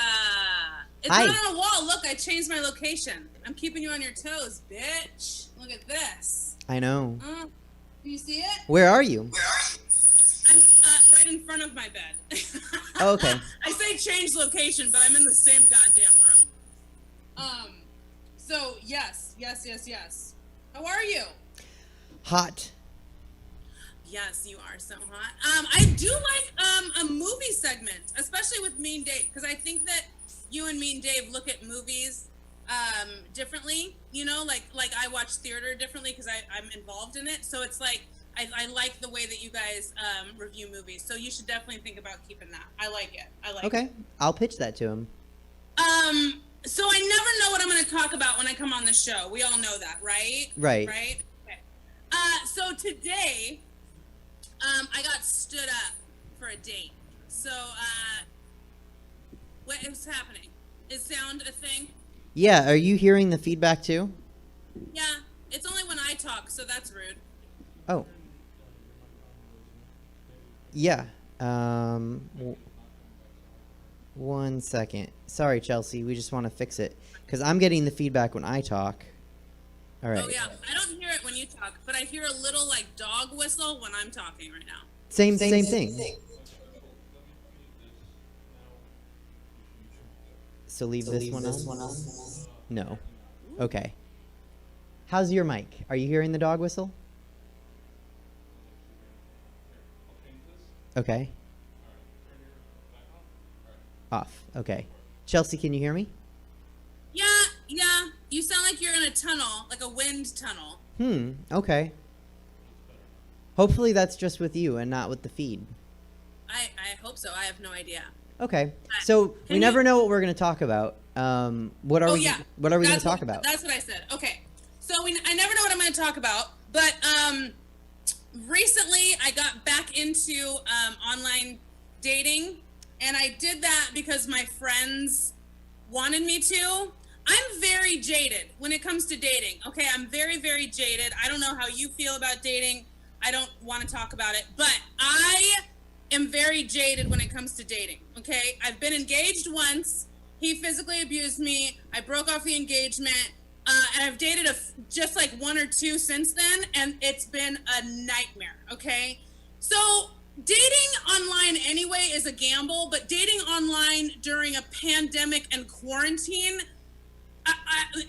Speaker 6: It's
Speaker 2: Hi.
Speaker 6: not on a wall. Look, I changed my location. I'm keeping you on your toes, bitch. Look at this.
Speaker 2: I know.
Speaker 6: Do you see it?
Speaker 2: Where are you?
Speaker 6: I'm right in front of my bed.
Speaker 2: Oh, okay.
Speaker 6: I say change location, but I'm in the same goddamn room. So yes. How are you?
Speaker 2: Hot.
Speaker 6: Yes, you are so hot. I do like a movie segment, especially with Mean Dave, because I think that you and Mean Dave look at movies differently. Like I watch theater differently because I'm involved in it. So it's like I like the way that you guys review movies. So you should definitely think about keeping that. I like it.
Speaker 2: Okay, I'll pitch that to him.
Speaker 6: So I never know what I'm going to talk about when I come on the show. We all know that, right?
Speaker 2: Right.
Speaker 6: Right? Okay. So today, I got stood up for a date. So, what is happening? Is sound a thing?
Speaker 2: Yeah, are you hearing the feedback too?
Speaker 6: Yeah, it's only when I talk, so that's rude.
Speaker 2: Oh. Yeah. 1 second. Sorry, Chelsea. We just want to fix it because I'm getting the feedback when I talk. All right.
Speaker 6: Oh yeah, I don't hear it when you talk, but I hear a little like dog whistle when I'm talking right now.
Speaker 2: Same thing. So leave this one on? No. Okay. How's your mic? Are you hearing the dog whistle? Okay. Off. Okay. Chelsea, can you hear me?
Speaker 6: Yeah. You sound like you're in a tunnel, like a wind tunnel.
Speaker 2: Okay. Hopefully that's just with you and not with the feed.
Speaker 6: I hope so. I have no idea.
Speaker 2: Okay. So we never know what we're going to talk about. What are we going to talk about?
Speaker 6: That's what I said. Okay. So I never know what I'm going to talk about, but recently I got back into online dating, and I did that because my friends wanted me to. I'm very jaded when it comes to dating. Okay, I'm very, very jaded. I don't know how you feel about dating. I don't want to talk about it, but I am very jaded when it comes to dating. Okay, I've been engaged once. He physically abused me. I broke off the engagement, and I've dated just like one or two since then, and it's been a nightmare. Okay, so dating online anyway is a gamble, but dating online during a pandemic and quarantine,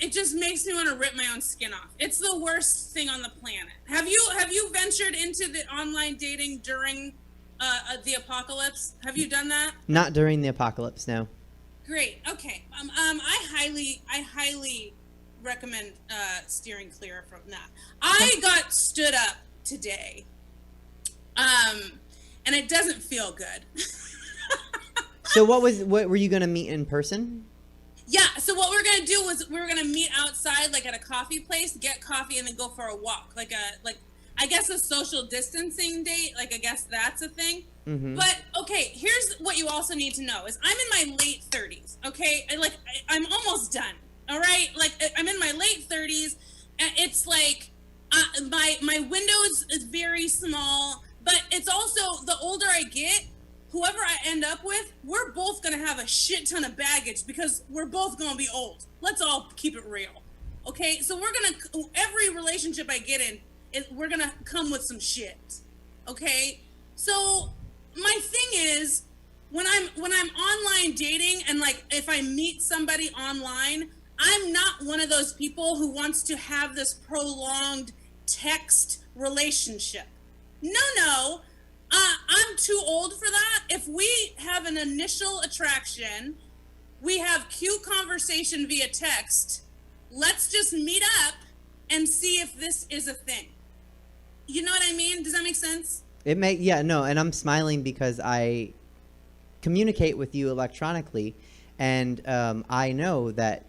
Speaker 6: it just makes me want to rip my own skin off. It's the worst thing on the planet. Have you ventured into the online dating during the apocalypse? Have you done that?
Speaker 2: Not during the apocalypse, no.
Speaker 6: Great. Okay. I highly recommend steering clear from that. I got stood up today, and it doesn't feel good.
Speaker 2: So what were you going to meet in person?
Speaker 6: Yeah, so what we're gonna do was we were gonna meet outside, like at a coffee place, get coffee, and then go for a walk, like I guess a social distancing date. Like I guess that's a thing.
Speaker 2: Mm-hmm.
Speaker 6: But okay, here's what you also need to know: is I'm in my late 30s. Okay, I'm almost done. All right, like I'm in my late 30s, and it's like my window is very small, but it's also the older I get, whoever I end up with, we're both going to have a shit ton of baggage because we're both going to be old. Let's all keep it real. Okay? So every relationship I get in, we're going to come with some shit. Okay? So my thing is, when I'm online dating and like if I meet somebody online, I'm not one of those people who wants to have this prolonged text relationship. No. I'm too old for that. If we have an initial attraction, we have cute conversation via text, let's just meet up and see if this is a thing. You know what I mean? Does that make sense?
Speaker 2: And I'm smiling because I communicate with you electronically, and I know that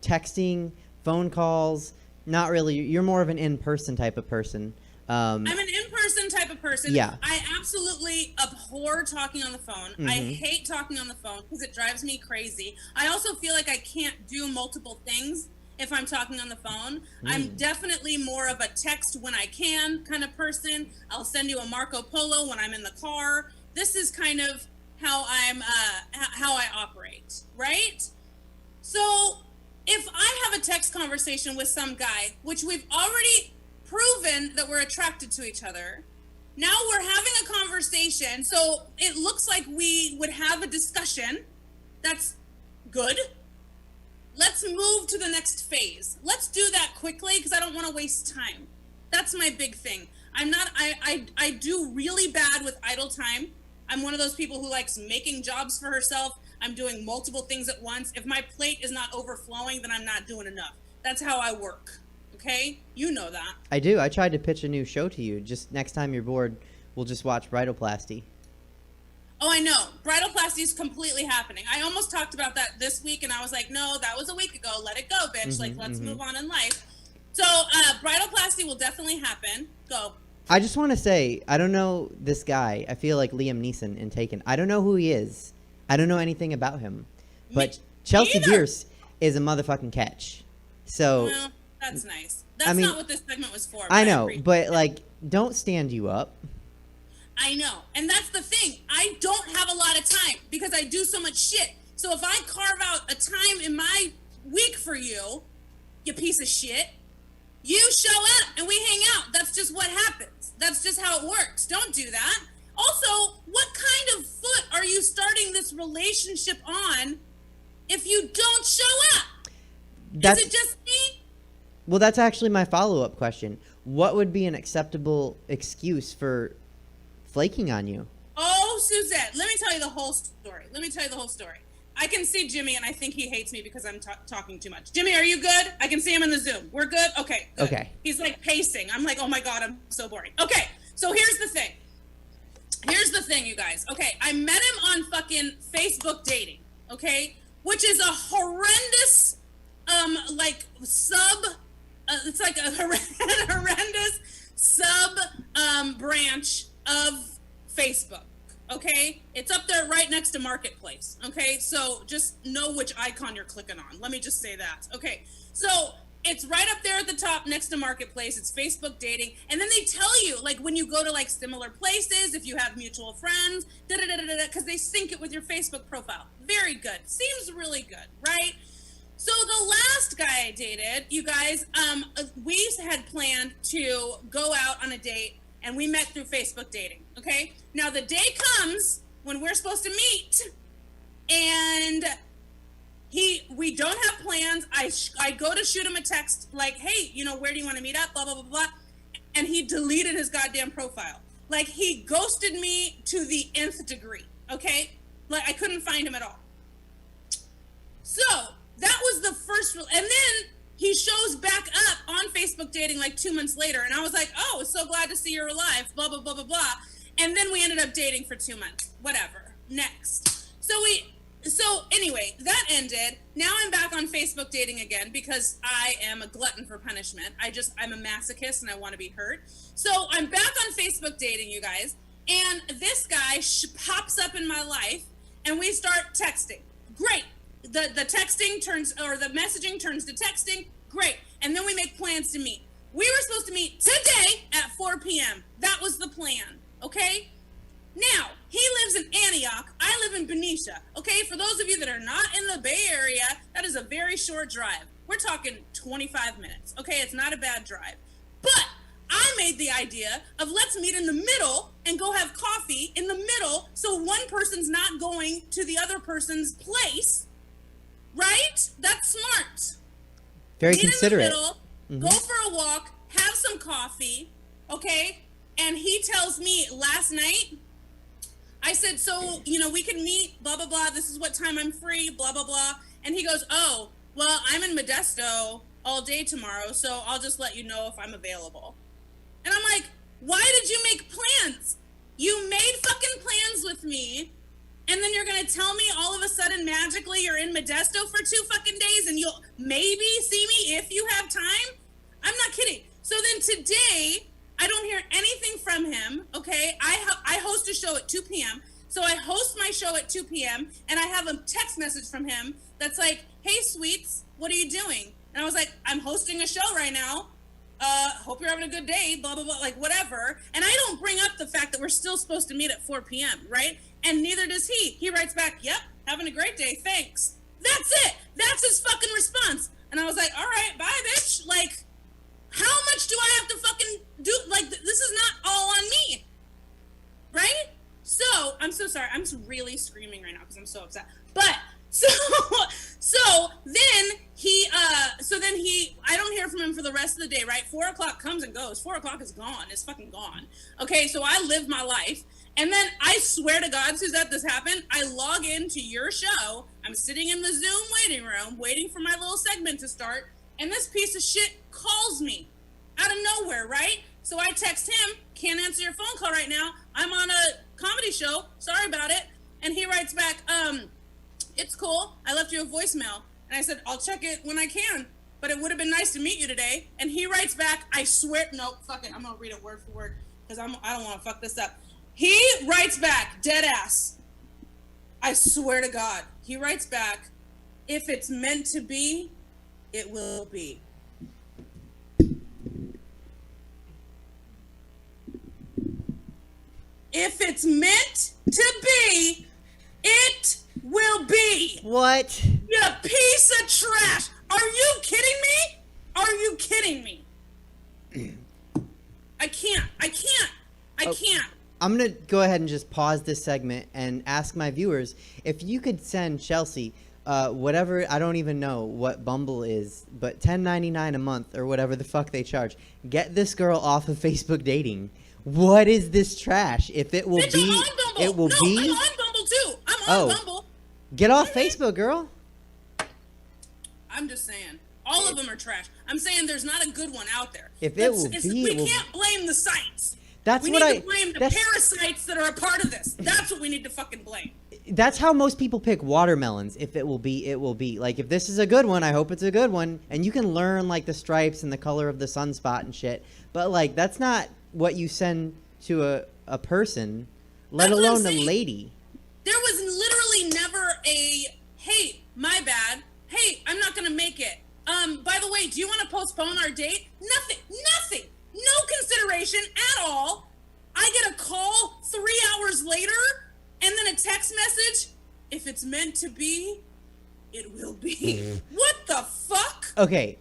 Speaker 2: texting, phone calls, not really. You're more of an in-person type of person.
Speaker 6: I'm an in-person type of person.
Speaker 2: Yeah.
Speaker 6: I absolutely abhor talking on the phone.
Speaker 2: Mm-hmm.
Speaker 6: I hate talking on the phone because it drives me crazy. I also feel like I can't do multiple things if I'm talking on the phone. I'm definitely more of a text when I can kind of person. I'll send you a Marco Polo when I'm in the car. This is kind of how how I operate, right? So if I have a text conversation with some guy, which we've already proven that we're attracted to each other. Now we're having a conversation, so it looks like we would have a discussion. That's good. Let's move to the next phase. Let's do that quickly because I don't want to waste time. That's my big thing. I do really bad with idle time. I'm one of those people who likes making jobs for herself. I'm doing multiple things at once. If my plate is not overflowing, then I'm not doing enough. That's how I work. Okay? You know that.
Speaker 2: I do. I tried to pitch a new show to you. Just next time you're bored, we'll just watch Bridalplasty.
Speaker 6: Oh, I know. Bridalplasty is completely happening. I almost talked about that this week, and I was like, no, that was a week ago. Let it go, bitch. Let's move on in life. So, Bridalplasty will definitely happen. Go.
Speaker 2: I just want to say, I don't know this guy. I feel like Liam Neeson in Taken. I don't know who he is. I don't know anything about him. But Chelsea Bearce, is a motherfucking catch. So
Speaker 6: Well, that's nice. That's
Speaker 2: I mean,
Speaker 6: not what this segment was for.
Speaker 2: I know,
Speaker 6: appreciate
Speaker 2: but
Speaker 6: it.
Speaker 2: like, don't stand you up.
Speaker 6: I know. And that's the thing. I don't have a lot of time because I do so much shit. So if I carve out a time in my week for you, you piece of shit, you show up and we hang out. That's just what happens. That's just how it works. Don't do that. Also, what kind of foot are you starting this relationship on if you don't show up?
Speaker 2: That's,
Speaker 6: Is it just me?
Speaker 2: well, that's actually my follow-up question. What would be an acceptable excuse for flaking on you?
Speaker 6: Oh, Suzette, let me tell you the whole story. I can see Jimmy, and I think he hates me because I'm talking too much. Jimmy, are you good? I can see him in the Zoom. We're good? Okay. Good.
Speaker 2: Okay.
Speaker 6: He's like pacing. I'm like, oh my God, I'm so boring. Okay, so here's the thing. You guys. Okay, I met him on fucking Facebook dating, okay? Which is a horrendous, it's like a horrendous sub branch of Facebook. Okay, it's up there right next to Marketplace. Okay, so just know which icon you're clicking on. Let me just say that. Okay, so it's right up there at the top next to Marketplace. It's Facebook dating, and then they tell you like when you go to like similar places, if you have mutual friends, because they sync it with your Facebook profile. Very good. Seems really good, right? So the last guy I dated, you guys, we had planned to go out on a date, and we met through Facebook dating, okay? Now the day comes when we're supposed to meet, and we don't have plans. I go to shoot him a text like, hey, where do you want to meet up, blah, blah, blah, blah, and he deleted his goddamn profile. Like, he ghosted me to the nth degree, okay? Like, I couldn't find him at all. So that was the first, and then he shows back up on Facebook dating like 2 months later, and I was like, oh, so glad to see you're alive, blah, blah, blah, blah, blah. And then we ended up dating for 2 months. Whatever. Next. So anyway, that ended. Now I'm back on Facebook dating again because I am a glutton for punishment. I'm a masochist and I want to be hurt. So I'm back on Facebook dating, you guys, and this guy pops up in my life, and we start texting. Great. The texting the messaging turns to texting. Great. And then we make plans to meet. We were supposed to meet today at 4 p.m. That was the plan. Okay? Now, he lives in Antioch. I live in Benicia. Okay? For those of you that are not in the Bay Area, that is a very short drive. We're talking 25 minutes. Okay? It's not a bad drive. But I made the idea of let's meet in the middle and go have coffee in the middle so one person's not going to the other person's place. Right? That's smart.
Speaker 2: Very
Speaker 6: Meet
Speaker 2: considerate.
Speaker 6: in the middle, go for a walk, have some coffee, okay? And he tells me last night, I said, so, we can meet, blah, blah, blah. This is what time I'm free, blah, blah, blah. And he goes, oh, well, I'm in Modesto all day tomorrow, so I'll just let you know if I'm available. And I'm like, why did you make plans? You made fucking plans with me, and then you're going to tell me all of a sudden magically you're in Modesto for 2 fucking days and you'll maybe see me if you have time? I'm not kidding. So then today, I don't hear anything from him, okay? I host a show at 2 p.m. So I host my show at 2 p.m. and I have a text message from him that's like, hey, sweets, what are you doing? And I was like, I'm hosting a show right now. Hope you're having a good day, blah, blah, blah, like whatever. And I don't bring up the fact that we're still supposed to meet at 4 p.m., right? And neither does he. He writes back, yep, having a great day, thanks. That's it. That's his fucking response. And I was like, all right, bye, bitch. Like, how much do I have to fucking do? Like, this is not all on me, right? So, I'm so sorry. I'm really screaming right now because I'm so upset. But, so then I don't hear from him for the rest of the day, right? 4 o'clock comes and goes. 4 o'clock is gone. It's fucking gone. Okay, so I live my life. And then I swear to God, Suzette, this happened. I log into your show. I'm sitting in the Zoom waiting room, waiting for my little segment to start. And this piece of shit calls me out of nowhere, right? So I text him, can't answer your phone call right now. I'm on a comedy show. Sorry about it. And he writes back, it's cool. I left you a voicemail. And I said, I'll check it when I can. But it would have been nice to meet you today. And he writes back, I swear, no, fuck it. I'm going to read it word for word because I don't want to fuck this up. He writes back, dead ass. I swear to God. He writes back, If it's meant to be, it will be. If it's meant to be, it will be.
Speaker 2: What?
Speaker 6: You piece of trash. Are you kidding me? Are you kidding me? I can't.
Speaker 2: I'm going to go ahead and just pause this segment and ask my viewers if you could send Chelsea whatever, I don't even know what Bumble is, but $10.99 a month or whatever the fuck they charge. Get this girl off of Facebook dating. What is this trash? If it will
Speaker 6: Bitch,
Speaker 2: be,
Speaker 6: I'm on Bumble.
Speaker 2: it will be.
Speaker 6: I'm on Bumble too. I'm on Bumble.
Speaker 2: Get off Facebook, girl.
Speaker 6: I'm just saying. All of them are trash. I'm saying there's not a good one out there.
Speaker 2: If it will be,
Speaker 6: we can't blame the sites.
Speaker 2: That's
Speaker 6: we
Speaker 2: what
Speaker 6: need to blame the parasites that are a part of this. That's what we need to fucking blame.
Speaker 2: That's how most people pick watermelons. If it will be, it will be. Like, if this is a good one, I hope it's a good one. And you can learn, like, the stripes and the color of the sunspot and shit. But, like, that's not what you send to a person, let alone a lady.
Speaker 6: There was literally never a, hey, my bad. Hey, I'm not going to make it. By the way, do you want to postpone our date? Nothing. No consideration at all. I get a call 3 hours later and then a text message. If it's meant to be, it will be. What the fuck?
Speaker 2: Okay.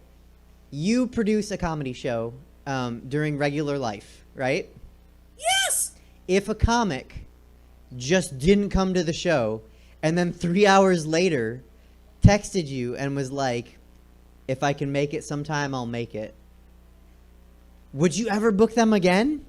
Speaker 2: You produce a comedy show during regular life, right?
Speaker 6: Yes.
Speaker 2: If a comic just didn't come to the show and then 3 hours later texted you and was like, if I can make it sometime, I'll make it. Would you ever book them again?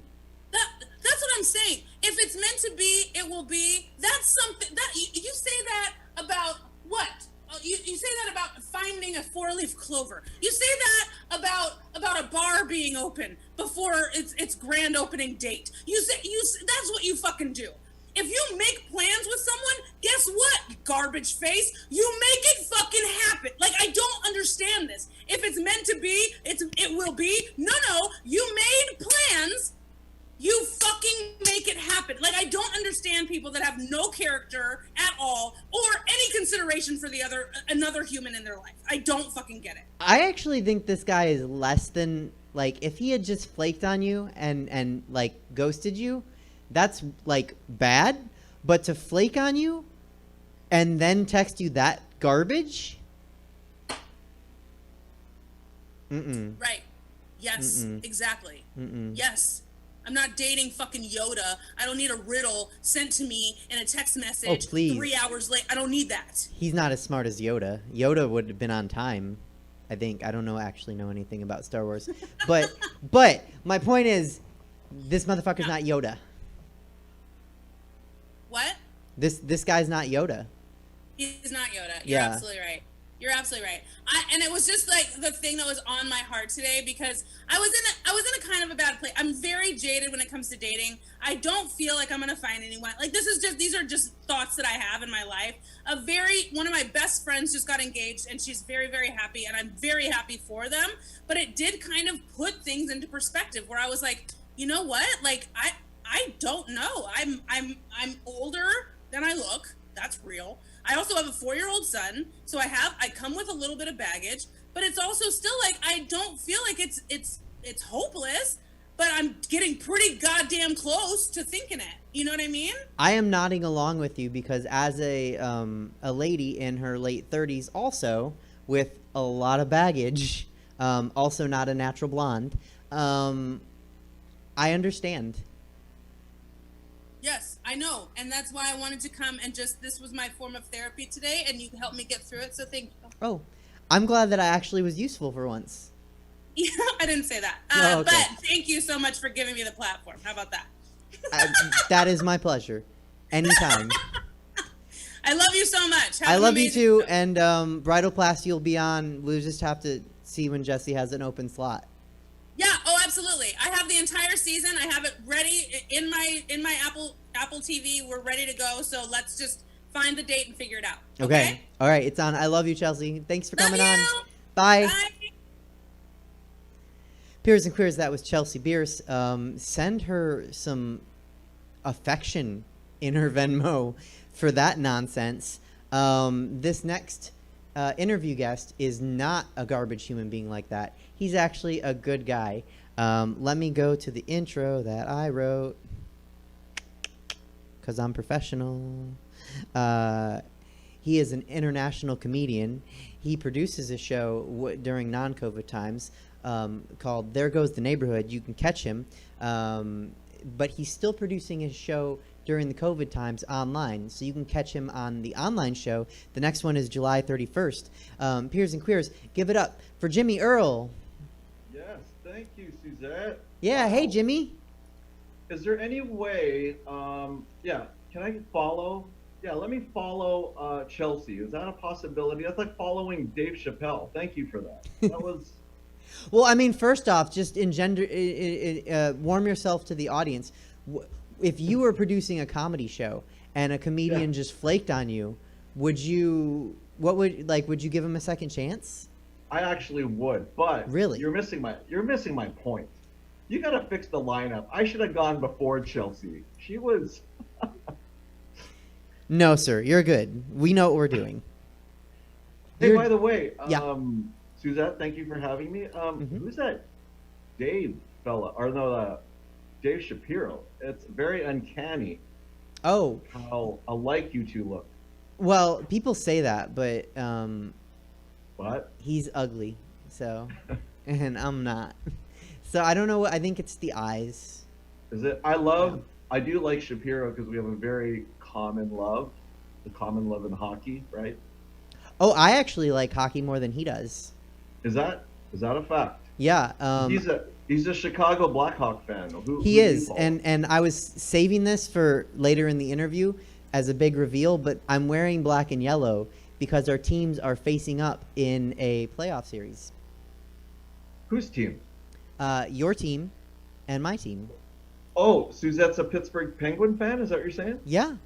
Speaker 6: That's what I'm saying. If it's meant to be, it will be. That's something that you say that about what? You say that about finding a 4-leaf clover. You say that about a bar being open before its grand opening date. That's what you fucking do. If you make plans with someone, guess what, garbage face? You make it fucking happen. Like, I don't understand this. If it's meant to be, it will be. No, you made plans. You fucking make it happen. Like, I don't understand people that have no character at all or any consideration for another human in their life. I don't fucking get it.
Speaker 2: I actually think this guy is less than, like, if he had just flaked on you and like ghosted you, that's like bad. But to flake on you and then text you that garbage?
Speaker 6: Right. Yes, exactly. Yes. I'm not dating fucking Yoda. I don't need a riddle sent to me in a text message 3 hours late. I don't need that.
Speaker 2: He's not as smart as Yoda. Yoda would have been on time, I think. I don't actually know anything about Star Wars. But my point is, this motherfucker's not Yoda.
Speaker 6: What?
Speaker 2: This guy's not Yoda.
Speaker 6: He's not Yoda. You're absolutely right. You're absolutely right. And it was just like the thing that was on my heart today because I was in a kind of a bad place. I'm very jaded when it comes to dating. I don't feel like I'm gonna find anyone. Like these are just thoughts that I have in my life. One of my best friends just got engaged and she's very, very happy and I'm very happy for them. But it did kind of put things into perspective where I was like, you know what? Like I don't know. I'm older than I look. That's real. I also have a 4-year-old son, so I come with a little bit of baggage, but it's also still like I don't feel like it's hopeless, but I'm getting pretty goddamn close to thinking it. You know what I mean?
Speaker 2: I am nodding along with you because as a lady in her late 30s, also with a lot of baggage, also not a natural blonde, I understand.
Speaker 6: Yes, I know. And that's why I wanted to come and this was my form of therapy today, and you helped me get through it, so thank you.
Speaker 2: Oh, I'm glad that I actually was useful for once.
Speaker 6: Yeah, I didn't say that.
Speaker 2: Oh, okay.
Speaker 6: But thank you so much for giving me the platform. How about that?
Speaker 2: That is my pleasure. Anytime.
Speaker 6: I love you so much.
Speaker 2: I love you too, and Bridalplasty will be on. We'll just have to see when Jesse has an open slot.
Speaker 6: Yeah, oh, absolutely. I have the entire season. I have it ready in my Apple TV. We're ready to go. So let's just find the date and figure it out.
Speaker 2: Okay. All right. It's on. I love you, Chelsea. Thanks for coming on.
Speaker 6: Bye.
Speaker 2: Bye. Peers and Queers, that was Chelsea Bearce. Send her some affection in her Venmo for that nonsense. This next interview guest is not a garbage human being like that. He's actually a good guy. Let me go to the intro that I wrote because I'm professional. He is an international comedian. He produces a show during non-COVID times called There Goes the Neighborhood. You can catch him. But he's still producing his show during the COVID times online. So you can catch him on the online show. The next one is July 31st. Peers and Queers, give it up for Jimmy Earl.
Speaker 7: Yes, thank you, Suzette.
Speaker 2: Yeah,
Speaker 7: Wow.
Speaker 2: Hey, Jimmy.
Speaker 7: Is there any way, can I follow? Yeah, let me follow Chelsea. Is that a possibility? That's like following Dave Chappelle. Thank you for that. That was...
Speaker 2: Well, I mean, first off, just warm yourself to the audience. If you were producing a comedy show and a comedian just flaked on you, would you give him a second chance?
Speaker 7: I actually would, but
Speaker 2: really,
Speaker 7: you're missing my point. You got to fix the lineup. I should have gone before Chelsea. She was.
Speaker 2: No, sir, you're good. We know what we're doing.
Speaker 7: Hey, by the way,
Speaker 2: yeah.
Speaker 7: Suzette, thank you for having me. Who's that Dave fella? Or no, Dave Shapiro. It's very uncanny.
Speaker 2: Oh.
Speaker 7: How alike you two look.
Speaker 2: Well, people say that, but
Speaker 7: what?
Speaker 2: He's ugly, so, and I'm not. So I don't know. I think it's the eyes.
Speaker 7: Is it? I do like Shapiro because we have a very common love, the common love in hockey, right?
Speaker 2: Oh, I actually like hockey more than he does.
Speaker 7: Is that a fact?
Speaker 2: Yeah.
Speaker 7: He's a Chicago Blackhawk fan.
Speaker 2: He is, and I was saving this for later in the interview as a big reveal, but I'm wearing black and yellow because our teams are facing up in a playoff series.
Speaker 7: Whose team?
Speaker 2: Your team and my team.
Speaker 7: Oh, Suzette's a Pittsburgh Penguin fan? Is that what you're saying?
Speaker 2: Yeah.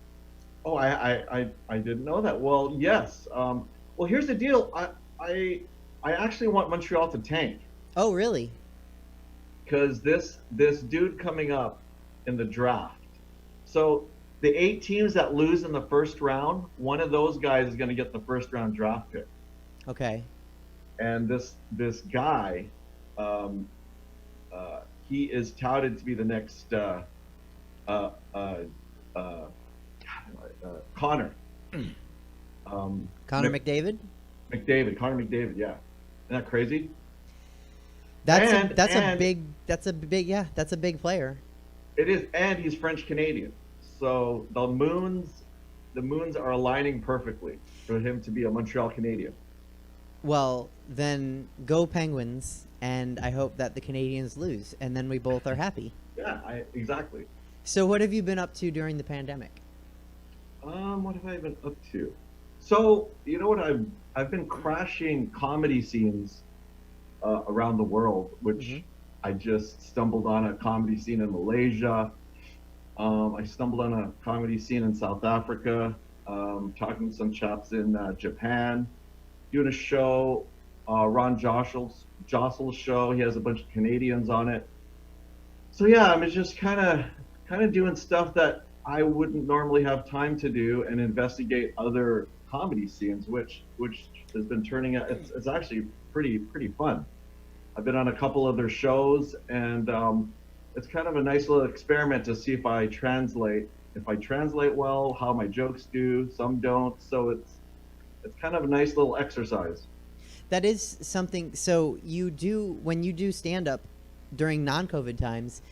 Speaker 7: Oh, I didn't know that. Well, yes. Well, here's the deal. I actually want Montreal to tank.
Speaker 2: Oh, really?
Speaker 7: Because this dude coming up in the draft. So the 8 teams that lose in the first round, one of those guys is going to get the first round draft pick.
Speaker 2: Okay.
Speaker 7: And this guy, he is touted to be the next Connor.
Speaker 2: Connor McDavid?
Speaker 7: Connor McDavid, yeah. Isn't that crazy?
Speaker 2: That's a big player.
Speaker 7: It is, and he's French Canadian. So the moons are aligning perfectly for him to be a Montreal Canadian.
Speaker 2: Well, then go Penguins, and I hope that the Canadians lose, and then we both are happy.
Speaker 7: Yeah, exactly.
Speaker 2: So what have you been up to during the pandemic?
Speaker 7: What have I been up to? So, you know what, I've been crashing comedy scenes around the world, which I just stumbled on a comedy scene in Malaysia. I stumbled on a comedy scene in South Africa, talking to some chaps in Japan, doing a show, Ron Jossel's show. He has a bunch of Canadians on it. So yeah, I'm just kind of doing stuff that I wouldn't normally have time to do and investigate other comedy scenes, which has been turning out. It's actually pretty fun. I've been on a couple other shows, and it's kind of a nice little experiment to see if I translate well, how my jokes do. Some don't, so it's kind of a nice little exercise.
Speaker 2: That is something. So when you do stand up during non-COVID times,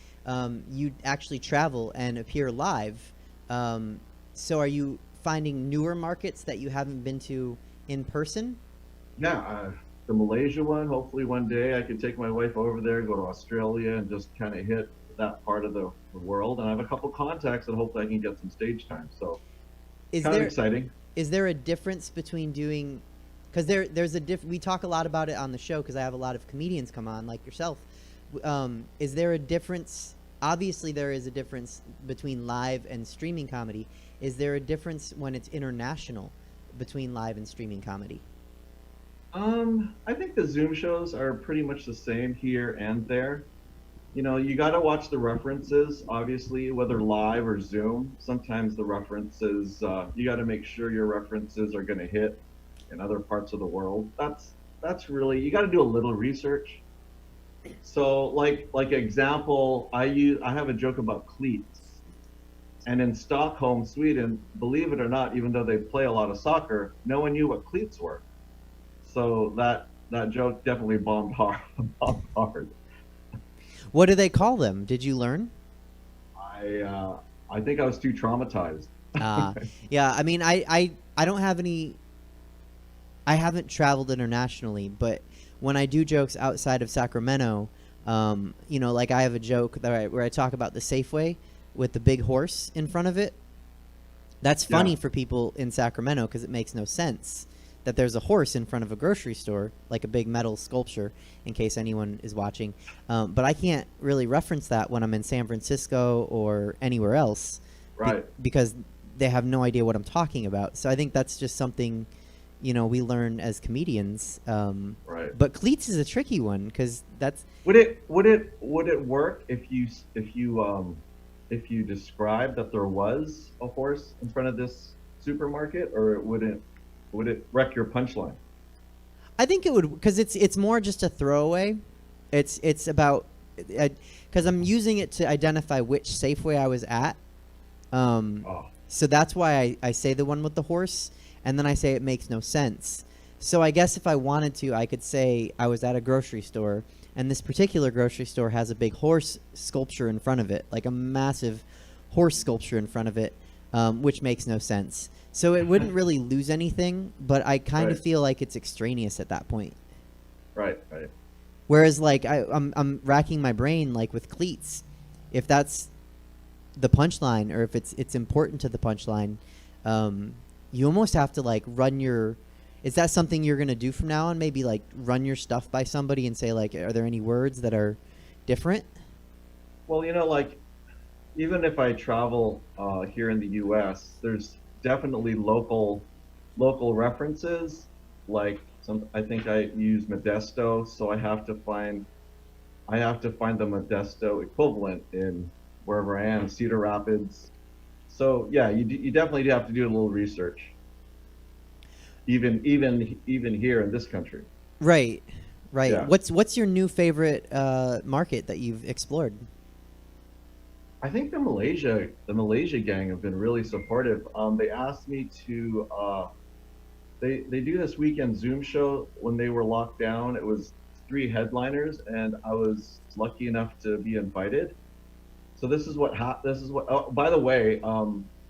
Speaker 2: you actually travel and appear live. So are you finding newer markets that you haven't been to in person?
Speaker 7: Yeah, the Malaysia one. Hopefully one day I could take my wife over there, go to Australia, and just kind of hit that part of the world. And I have a couple contacts that hopefully I can get some stage time. So kind of exciting.
Speaker 2: Is there a difference between doing? Because there's we talk a lot about it on the show because I have a lot of comedians come on like yourself. Is there a difference? Obviously, there is a difference between live and streaming comedy. Is there a difference when it's international between live and streaming comedy?
Speaker 7: I think the Zoom shows are pretty much the same here and there. You know, you got to watch the references, obviously, whether live or Zoom. Sometimes the references, you got to make sure your references are going to hit. in other parts of the world. That's really, you got to do a little research. So like example, I have a joke about cleats. And in Stockholm, Sweden, believe it or not, even though they play a lot of soccer, no one knew what cleats were. So that joke definitely bombed hard. Bombed hard.
Speaker 2: What do they call them? Did you learn?
Speaker 7: I think I was too traumatized.
Speaker 2: Yeah, I mean, I don't have any. I haven't traveled internationally, but when I do jokes outside of Sacramento, you know, like I have a joke where I talk about the Safeway with the big horse in front of it. That's funny for people in Sacramento because it makes no sense that there's a horse in front of a grocery store, like a big metal sculpture, in case anyone is watching. But I can't really reference that when I'm in San Francisco or anywhere else,
Speaker 7: Right.
Speaker 2: Because they have no idea what I'm talking about. So I think that's just something, you know, we learn as comedians.
Speaker 7: Right.
Speaker 2: But cleats is a tricky one because that's.
Speaker 7: Would it work if you described that there was a horse in front of this supermarket, or would it wreck your punchline?
Speaker 2: I think it would, because it's more just a throwaway. It's about, because I'm using it to identify which Safeway I was at. So that's why I say the one with the horse, and then I say it makes no sense. So I guess if I wanted to, I could say I was at a grocery store, and this particular grocery store has a big horse sculpture in front of it, like a massive horse sculpture in front of it, which makes no sense. So it wouldn't really lose anything, but I kind of feel like it's extraneous at that point.
Speaker 7: Right.
Speaker 2: Whereas, like, I'm racking my brain, like with cleats, if that's the punchline, or if it's important to the punchline, you almost have to like run your. Is that something you're gonna do from now on? Maybe like run your stuff by somebody and say like, are there any words that are different?
Speaker 7: Well, you know, like even if I travel here in the U.S., there's definitely local references. Like I think I use Modesto, so I have to find the Modesto equivalent in wherever I am, Cedar Rapids. So yeah, you definitely do have to do a little research. Even here in this country.
Speaker 2: Right.
Speaker 7: Yeah.
Speaker 2: What's your new favorite market that you've explored?
Speaker 7: I think the Malaysia gang have been really supportive. They asked me to. They do this weekend Zoom show when they were locked down. It was 3 headliners, and I was lucky enough to be invited. So this is what. Oh, by the way,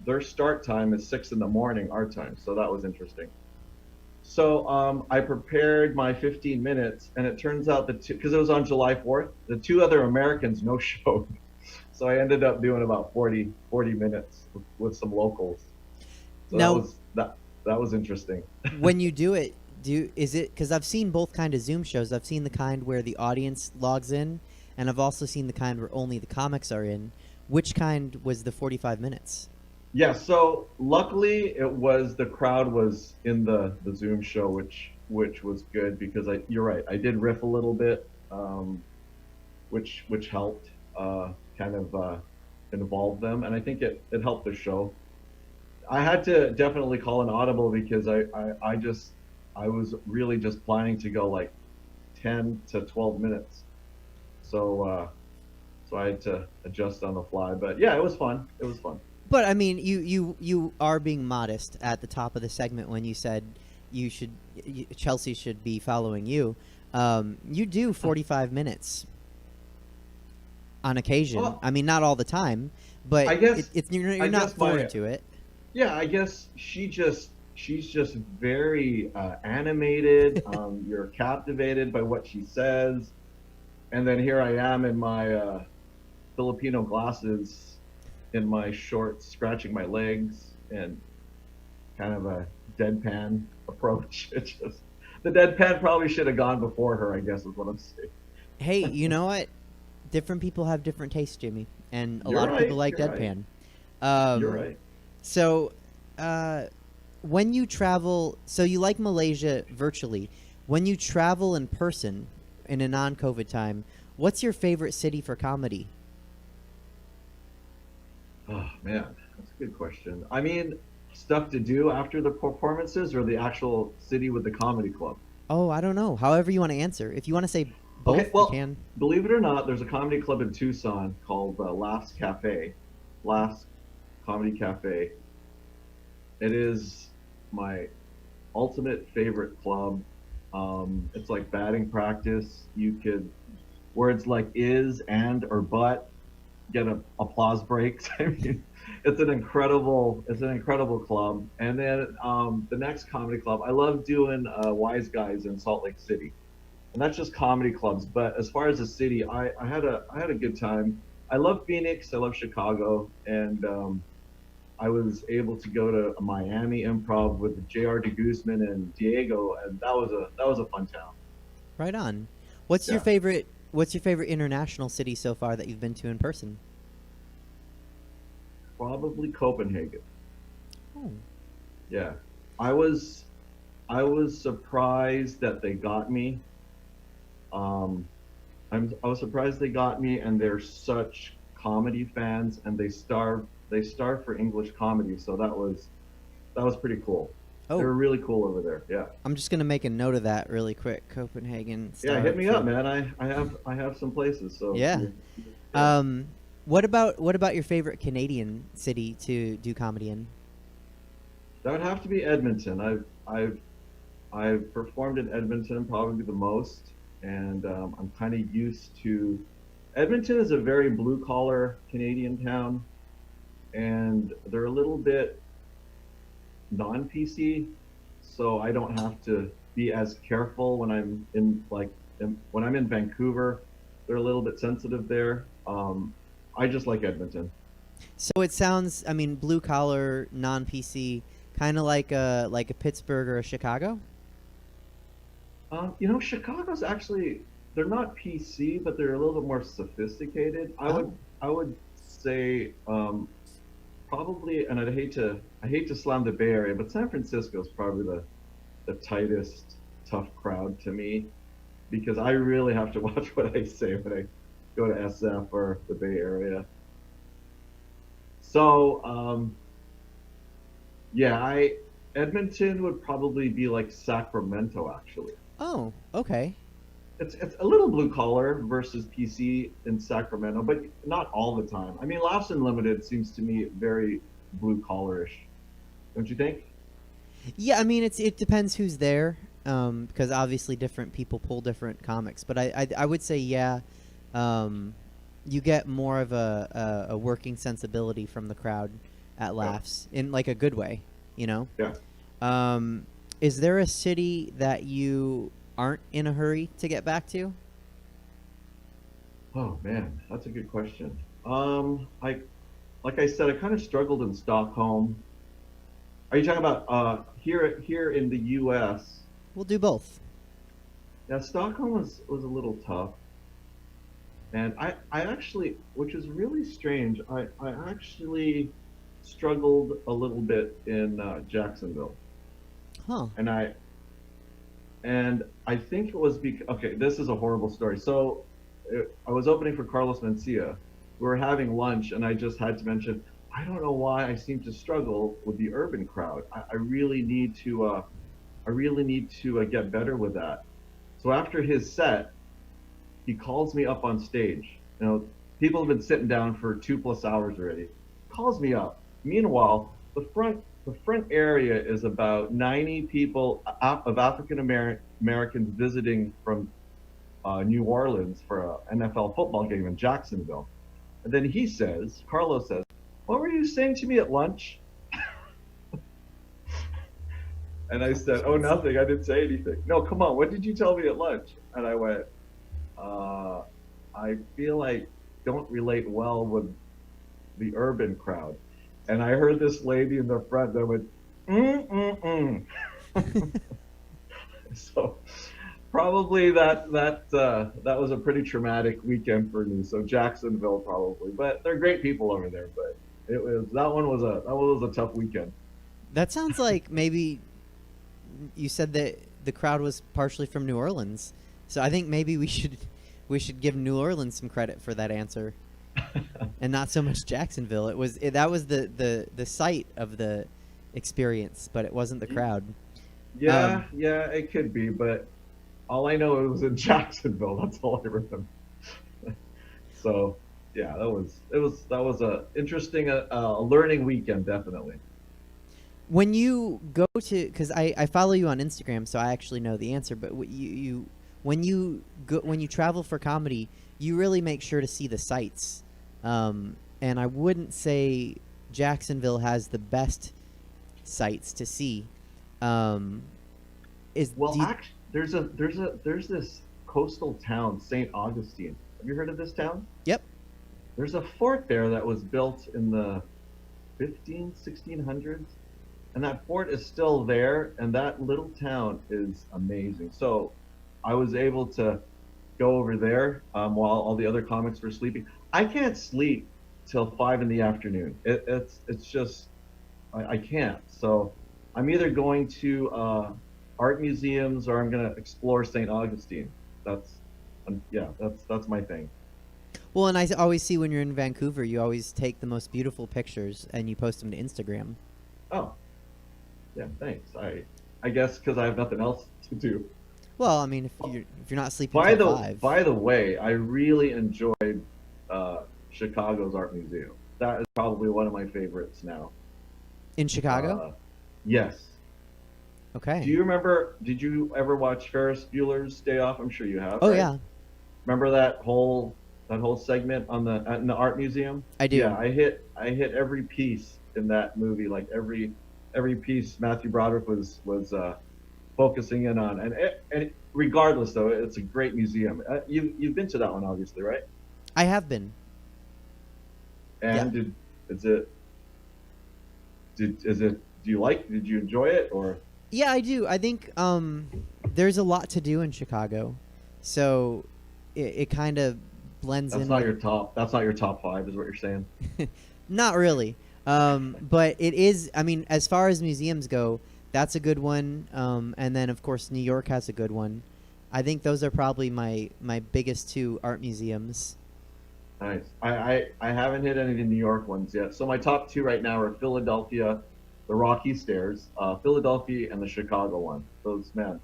Speaker 7: their start time is 6 in the morning, our time. So that was interesting. So I prepared my 15 minutes, and it turns out because it was on July 4th, the 2 other Americans no-showed. So I ended up doing about 40 minutes with some locals. So
Speaker 2: Now,
Speaker 7: that was interesting.
Speaker 2: when you do it, is it, because I've seen both kind of Zoom shows. I've seen the kind where the audience logs in, and I've also seen the kind where only the comics are in. Which kind was the 45 minutes?
Speaker 7: Yeah, so luckily the crowd was in the Zoom show, which was good because you're right, I did riff a little bit, which helped kind of involve them, and I think it helped the show. I had to definitely call an audible because I was really just planning to go like 10 to 12 minutes, so I had to adjust on the fly. But yeah, it was fun.
Speaker 2: But I mean, you are being modest at the top of the segment when you said Chelsea should be following you. You do 45 minutes on occasion.
Speaker 7: Well,
Speaker 2: I mean, not all the time, but
Speaker 7: I guess
Speaker 2: you're not foreign to it.
Speaker 7: Yeah, I guess she's just very animated. You're captivated by what she says, and then here I am in my Filipino glasses, in my shorts, scratching my legs, and kind of a deadpan approach. It's just the deadpan probably should have gone before her, I guess is what I'm saying.
Speaker 2: Hey, you know what? Different people have different tastes, Jimmy, and a
Speaker 7: You're
Speaker 2: lot of people
Speaker 7: right,
Speaker 2: like
Speaker 7: you're
Speaker 2: deadpan.
Speaker 7: You're right.
Speaker 2: So, when you travel, so you like Malaysia virtually. When you travel in person in a non-COVID time, what's your favorite city for comedy?
Speaker 7: Oh man, that's a good question. I mean, stuff to do after the performances, or the actual city with the comedy club?
Speaker 2: Oh, I don't know. However you want to answer. If you want to say both,
Speaker 7: Okay, well,
Speaker 2: you can.
Speaker 7: believe it or not, there's a comedy club in Tucson called Laughs Comedy Cafe. It is my ultimate favorite club. It's like batting practice. You could words like is, and, or but get applause breaks. I mean, it's an incredible club. And then the next comedy club, I love doing Wise Guys in Salt Lake City, and that's just comedy clubs. But as far as the city, I had a good time. I love Phoenix, I love Chicago, and I was able to go to a Miami Improv with J.R. de Guzman and Diego, and that was a fun town.
Speaker 2: Right on. What's your favorite international city so far that you've been to in person?
Speaker 7: Probably Copenhagen.
Speaker 2: Oh.
Speaker 7: Yeah. I was surprised that they got me. I was surprised they got me, and they're such comedy fans, and they starve for English comedy, so that was pretty cool.
Speaker 2: Oh.
Speaker 7: They're really cool over there. Yeah.
Speaker 2: I'm just gonna make a note of that really quick. Copenhagen.
Speaker 7: Yeah, hit me up, man. I have some places. So
Speaker 2: yeah. What about your favorite Canadian city to do comedy in?
Speaker 7: That would have to be Edmonton. I've performed in Edmonton probably the most, and I'm kind of used to. Edmonton is a very blue collar Canadian town, and they're a little bit non-PC, so I don't have to be as careful when I'm in Vancouver. They're a little bit sensitive there. I just like Edmonton.
Speaker 2: So it sounds, I mean, blue collar, non-PC, kind of like a Pittsburgh or a Chicago.
Speaker 7: Chicago's actually, they're not PC, but they're a little bit more sophisticated. I would say probably, and I hate to slam the Bay Area, but San Francisco is probably the tightest, tough crowd to me, because I really have to watch what I say when I go to SF or the Bay Area. So Edmonton would probably be like Sacramento, actually.
Speaker 2: Oh, okay.
Speaker 7: It's a little blue collar versus PC in Sacramento, but not all the time. I mean, Laughs Unlimited seems to me very blue collarish, don't you think?
Speaker 2: Yeah, I mean, it depends who's there, because obviously different people pull different comics. But I would say you get more of a working sensibility from the crowd at Laughs in like a good way, you know?
Speaker 7: Yeah.
Speaker 2: Is there a city that you aren't in a hurry to get back to?
Speaker 7: Oh man, that's a good question. Like I said, I kind of struggled in Stockholm. Are you talking about here in the U.S.?
Speaker 2: We'll do both.
Speaker 7: Yeah, Stockholm was a little tough, and I actually, which is really strange, I actually struggled a little bit in Jacksonville.
Speaker 2: Huh.
Speaker 7: And I think it was okay, this is a horrible story. So I was opening for Carlos Mencia. We were having lunch, and I just had to mention, I don't know why I seem to struggle with the urban crowd. I really need to get better with that. So after his set, he calls me up on stage. You know, people have been sitting down for 2+ hours already. Calls me up. Meanwhile, the front area is about 90 people of African Americans visiting from New Orleans for an NFL football game in Jacksonville. And then Carlos says, "What were you saying to me at lunch?" And I said, "Oh, nothing. I didn't say anything." "No, come on. What did you tell me at lunch?" And I went, "I feel I don't relate well with the urban crowd." And I heard this lady in the front that went, So probably that was a pretty traumatic weekend for me. So Jacksonville probably, but they're great people over there. But that one was a tough weekend.
Speaker 2: That sounds like maybe you said that the crowd was partially from New Orleans. So I think maybe we should give New Orleans some credit for that answer. And not so much Jacksonville. That was the site of the experience, but it wasn't the crowd.
Speaker 7: Yeah, yeah, it could be, but all I know it was in Jacksonville. That's all I remember. So, yeah, that was a interesting, learning weekend, definitely.
Speaker 2: When you go to, because I follow you on Instagram, so I actually know the answer. But when you travel for comedy, you really make sure to see the sights. And I wouldn't say Jacksonville has the best sights to see.
Speaker 7: There's this coastal town, St. Augustine. Have you heard of this town?
Speaker 2: Yep.
Speaker 7: There's a fort there that was built in the 1600s, and that fort is still there, and that little town is amazing. So I was able to go over there while all the other comics were sleeping. I can't sleep till 5 in the afternoon. It's just I can't. So I'm either going to art museums or I'm going to explore St. Augustine. That's my thing.
Speaker 2: Well, and I always see when you're in Vancouver, you always take the most beautiful pictures and you post them to Instagram.
Speaker 7: Oh, yeah, thanks. I guess because I have nothing else to do.
Speaker 2: Well, I mean, if you're not sleeping till 5.
Speaker 7: By the way, I really enjoyed Chicago's art museum. That is probably one of my favorites now.
Speaker 2: In Chicago?
Speaker 7: Yes.
Speaker 2: Okay.
Speaker 7: Do you remember? Did you ever watch Ferris Bueller's Day Off? I'm sure you have.
Speaker 2: Oh,
Speaker 7: right?
Speaker 2: yeah.
Speaker 7: Remember that whole segment in the art museum?
Speaker 2: I do.
Speaker 7: Yeah, I hit every piece in that movie. Like every piece Matthew Broderick was focusing in on, and regardless though, it's a great museum. You've been to that one, obviously, right?
Speaker 2: I have been.
Speaker 7: And
Speaker 2: yeah.
Speaker 7: Did you enjoy it, or?
Speaker 2: Yeah, I do. I think there's a lot to do in Chicago, so it kind of blends in.
Speaker 7: That's not your top 5, is what you're saying?
Speaker 2: Not really. But it is, I mean, as far as museums go, that's a good one. And then, of course, New York has a good one. I think those are probably my biggest 2 art museums.
Speaker 7: Nice. I haven't hit any of the New York ones yet. So my top 2 right now are Philadelphia, the Rocky Stairs, Philadelphia, and the Chicago one. Those, man,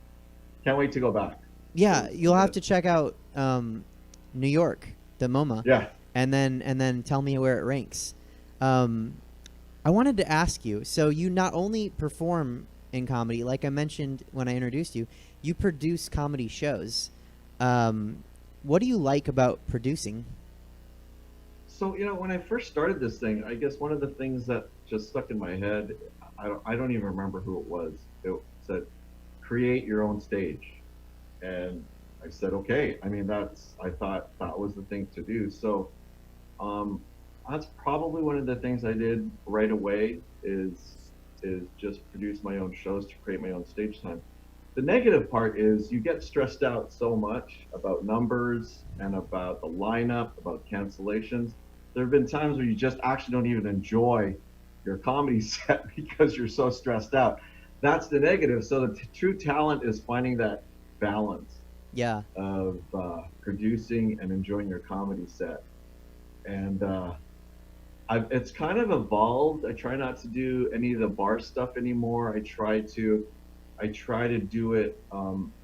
Speaker 7: can't wait to go back.
Speaker 2: Yeah, you'll have to check out New York, the MoMA.
Speaker 7: Yeah.
Speaker 2: And then tell me where it ranks. I wanted to ask you, so you not only perform in comedy, like I mentioned when I introduced you, you produce comedy shows. What do you like about producing?
Speaker 7: So, when I first started this thing, I guess one of the things that just stuck in my head, I don't even remember who it was. It said, create your own stage. And I said, okay. I mean, I thought that was the thing to do. So, that's probably one of the things I did right away is just produce my own shows to create my own stage time. The negative part is you get stressed out so much about numbers and about the lineup, about cancellations. There have been times where you just actually don't even enjoy your comedy set because you're so stressed out. That's the negative. So the true talent is finding that balance.
Speaker 2: Yeah.
Speaker 7: Of producing and enjoying your comedy set. And it's kind of evolved. I try not to do any of the bar stuff anymore. I try to do it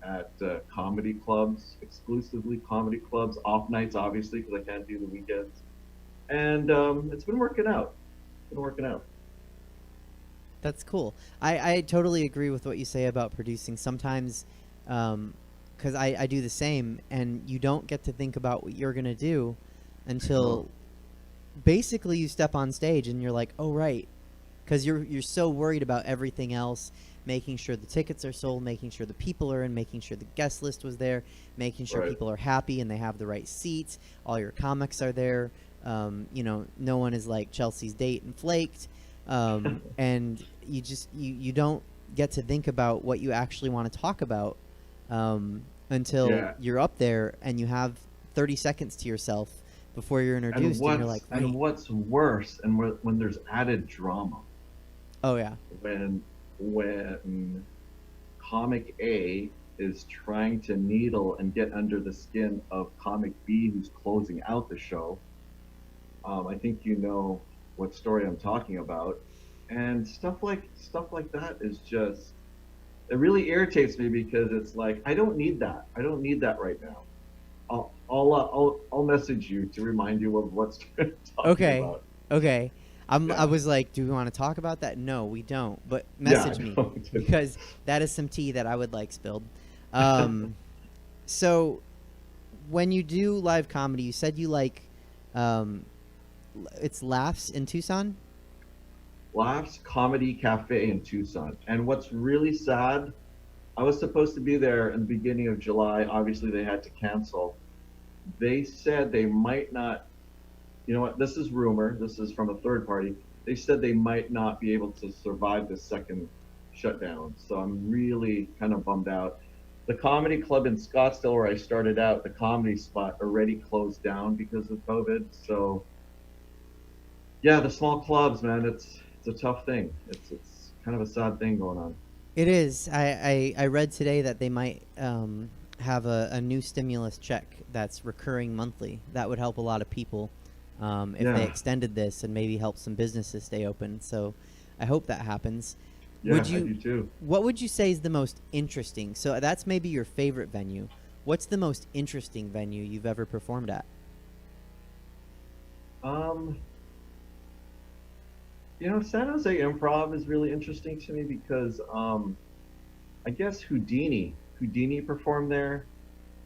Speaker 7: at comedy clubs, exclusively comedy clubs, off nights, obviously, because I can't do the weekends. And it's been working out.
Speaker 2: That's cool. I totally agree with what you say about producing. Sometimes, because I do the same, and you don't get to think about what you're going to do until basically you step on stage and you're like, oh, right. Because you're so worried about everything else, making sure the tickets are sold, making sure the people are in, making sure the guest list was there, making sure people are happy and they have the right seats, all your comics are there. No one is like Chelsea's date and flaked. And you don't get to think about what you actually want to talk about until you're up there and you have 30 seconds to yourself before you're introduced, and you're like, right.
Speaker 7: And what's worse, and when there's added drama.
Speaker 2: Oh yeah.
Speaker 7: When comic A is trying to needle and get under the skin of comic B who's closing out the show. I think you know what story I'm talking about. and stuff like that is just, it really irritates me because it's like I don't need that. I don't need that right now. I'll message you to remind you of what's talking
Speaker 2: Okay.
Speaker 7: about.
Speaker 2: Okay. I
Speaker 7: Yeah.
Speaker 2: was like, do we want to talk about that? No, we don't. But message me
Speaker 7: don't.
Speaker 2: because that is some tea that I would like spilled. So when you do live comedy, you said you like it's Laughs in Tucson?
Speaker 7: Laughs Comedy Cafe in Tucson. And what's really sad, I was supposed to be there in the beginning of July. Obviously, they had to cancel. They said they might not, you know what, this is rumor. This is from a third party. They said they might not be able to survive the second shutdown. So I'm really kind of bummed out. The comedy club in Scottsdale where I started out, the comedy spot, already closed down because of COVID. So yeah, the small clubs, man, it's a tough thing. It's kind of a sad thing going on.
Speaker 2: It is. I read today that they might have a new stimulus check that's recurring monthly. That would help a lot of people if
Speaker 7: Yeah.
Speaker 2: they extended this and maybe help some businesses stay open. So I hope that happens.
Speaker 7: Yeah,
Speaker 2: Would
Speaker 7: I
Speaker 2: you?
Speaker 7: do too.
Speaker 2: What would you say is the most interesting? So that's maybe your favorite venue. What's the most interesting venue you've ever performed at?
Speaker 7: You know, San Jose Improv is really interesting to me because I guess Houdini performed there,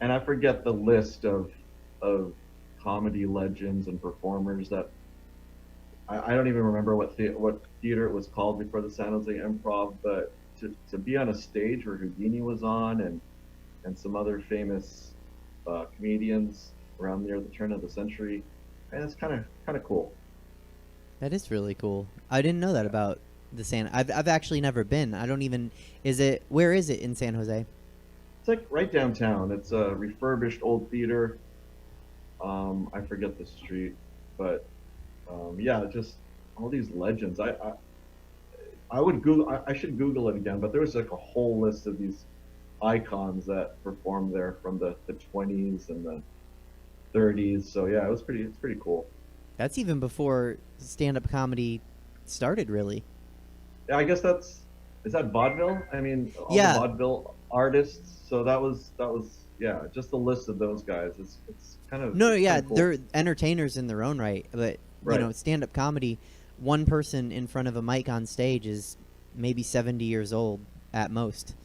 Speaker 7: and I forget the list of comedy legends and performers that I don't even remember what theater it was called before the San Jose Improv, but to be on a stage where Houdini was on and some other famous comedians around near the turn of the century, and it's kind of cool.
Speaker 2: That is really cool. I didn't know that about the San. I've actually never been. I don't even. Where is it in San Jose?
Speaker 7: It's like right downtown. It's a refurbished old theater. I forget the street, but yeah, just all these legends. I would Google. I should Google it again. But there was like a whole list of these icons that performed there from the 20s and the 30s. So yeah, it's pretty cool.
Speaker 2: That's even before stand-up comedy started, really.
Speaker 7: Yeah, I guess is that vaudeville? I mean, all
Speaker 2: Yeah.
Speaker 7: the vaudeville artists. So that was yeah, just a list of those guys. It's kind of
Speaker 2: No,
Speaker 7: it's
Speaker 2: yeah,
Speaker 7: kinda cool.
Speaker 2: they're entertainers in their own right, but
Speaker 7: Right.
Speaker 2: you know, stand-up comedy, one person in front of a mic on stage is maybe 70 years old at most.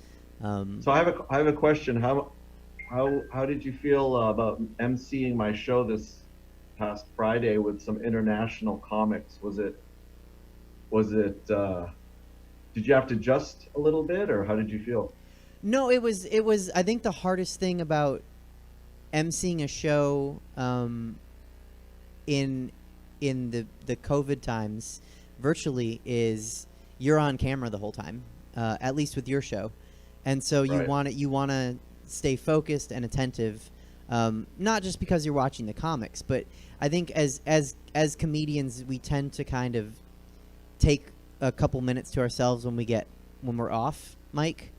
Speaker 7: So I have a question. How did you feel about emceeing my show this past Friday with some international comics? Was it did you have to adjust a little bit, or how did you feel?
Speaker 2: No, it was. I think the hardest thing about emceeing a show in the COVID times virtually is you're on camera the whole time, at least with your show, and so you
Speaker 7: Right.
Speaker 2: want to stay focused and attentive, not just because you're watching the comics, but I think as comedians we tend to kind of take a couple minutes to ourselves when we're off mic.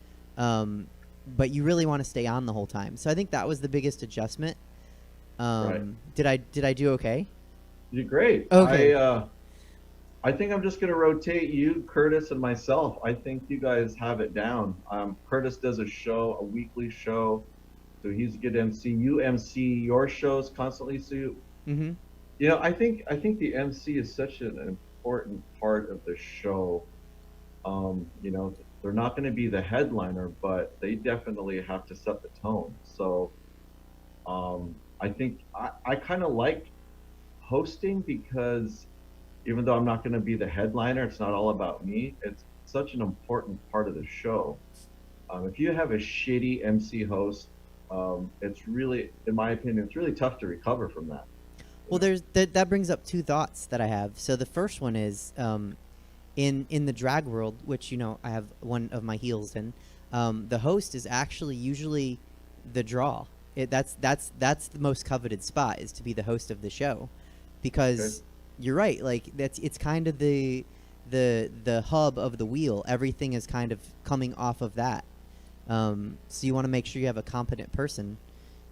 Speaker 2: But you really want to stay on the whole time. So I think that was the biggest adjustment.
Speaker 7: Right.
Speaker 2: Did I do okay?
Speaker 7: You did great.
Speaker 2: Okay.
Speaker 7: I think I'm just gonna rotate you, Curtis, and myself. I think you guys have it down. Curtis does a weekly show, so he's a good MC. You MC your shows constantly, so
Speaker 2: Mm-hmm.
Speaker 7: you know, I think the MC is such an important part of the show. You know, they're not going to be the headliner, but they definitely have to set the tone. So, I think I kind of like hosting because even though I'm not going to be the headliner, it's not all about me. It's such an important part of the show. If you have a shitty MC host, it's really, in my opinion, it's really tough to recover from that.
Speaker 2: Well, that brings up two thoughts that I have. So the first one is in the drag world, which, you know, I have one of my heels in. The host is actually usually the draw. That's the most coveted spot, is to be the host of the show, because you're right. Like it's kind of the hub of the wheel. Everything is kind of coming off of that. So you want to make sure you have a competent person,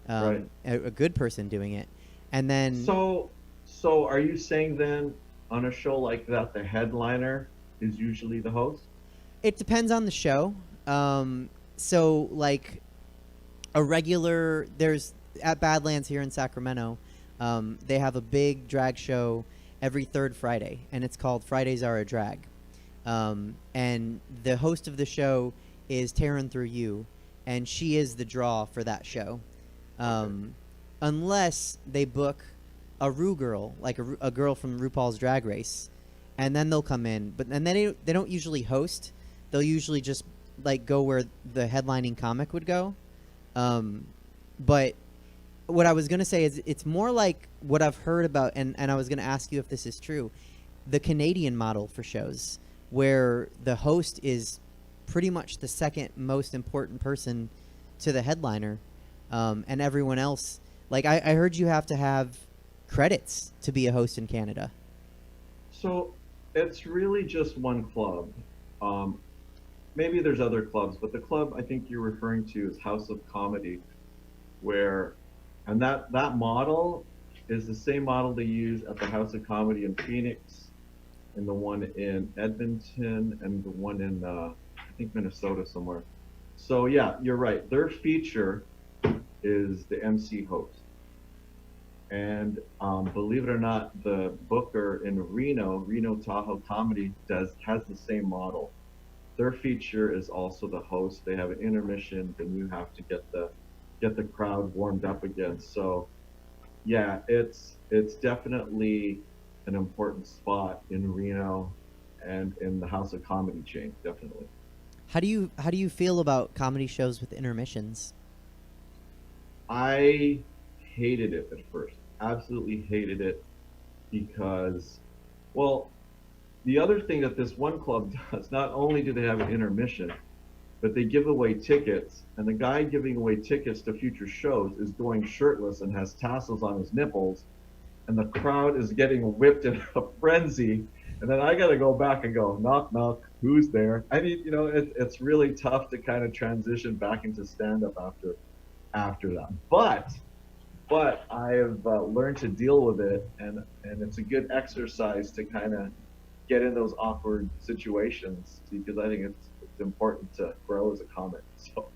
Speaker 7: Right.
Speaker 2: a good person doing it, and then.
Speaker 7: So are you saying then on a show like that, the headliner is usually the host?
Speaker 2: It depends on the show. So like a regular, there's at Badlands here in Sacramento, they have a big drag show every third Friday, and it's called Fridays Are a Drag. And the host of the show is Taryn Through You, and she is the draw for that show. Unless they book a Rue girl, like a girl from RuPaul's Drag Race, and then they'll come in. But and then they don't usually host. They'll usually just like go where the headlining comic would go. But what I was going to say is it's more like what I've heard about, and I was going to ask you if this is true, the Canadian model for shows, where the host is pretty much the second most important person to the headliner, and everyone else. Like, I heard you have to have credits to be a host in Canada.
Speaker 7: So it's really just one club. Maybe there's other clubs, but the club I think you're referring to is House of Comedy, and that model is the same model they use at the House of Comedy in Phoenix, and the one in Edmonton, and the one in I think Minnesota somewhere. So yeah, you're right. Their feature is the MC host. And believe it or not, the booker in Reno Tahoe Comedy has the same model. Their feature is also the host. They have an intermission, then you have to get the crowd warmed up again. So yeah, it's definitely an important spot in Reno and in the House of Comedy chain, definitely.
Speaker 2: How do you feel about comedy shows with intermissions?
Speaker 7: I hated it at first. Absolutely hated it because, well, the other thing that this one club does, not only do they have an intermission, but they give away tickets, and the guy giving away tickets to future shows is going shirtless and has tassels on his nipples, and the crowd is getting whipped in a frenzy, and then I got to go back and go, knock, knock, who's there? I mean, it's really tough to kind of transition back into stand-up after that. But I have learned to deal with it, and it's a good exercise to kind of get in those awkward situations, because I think it's important to grow as a comic. So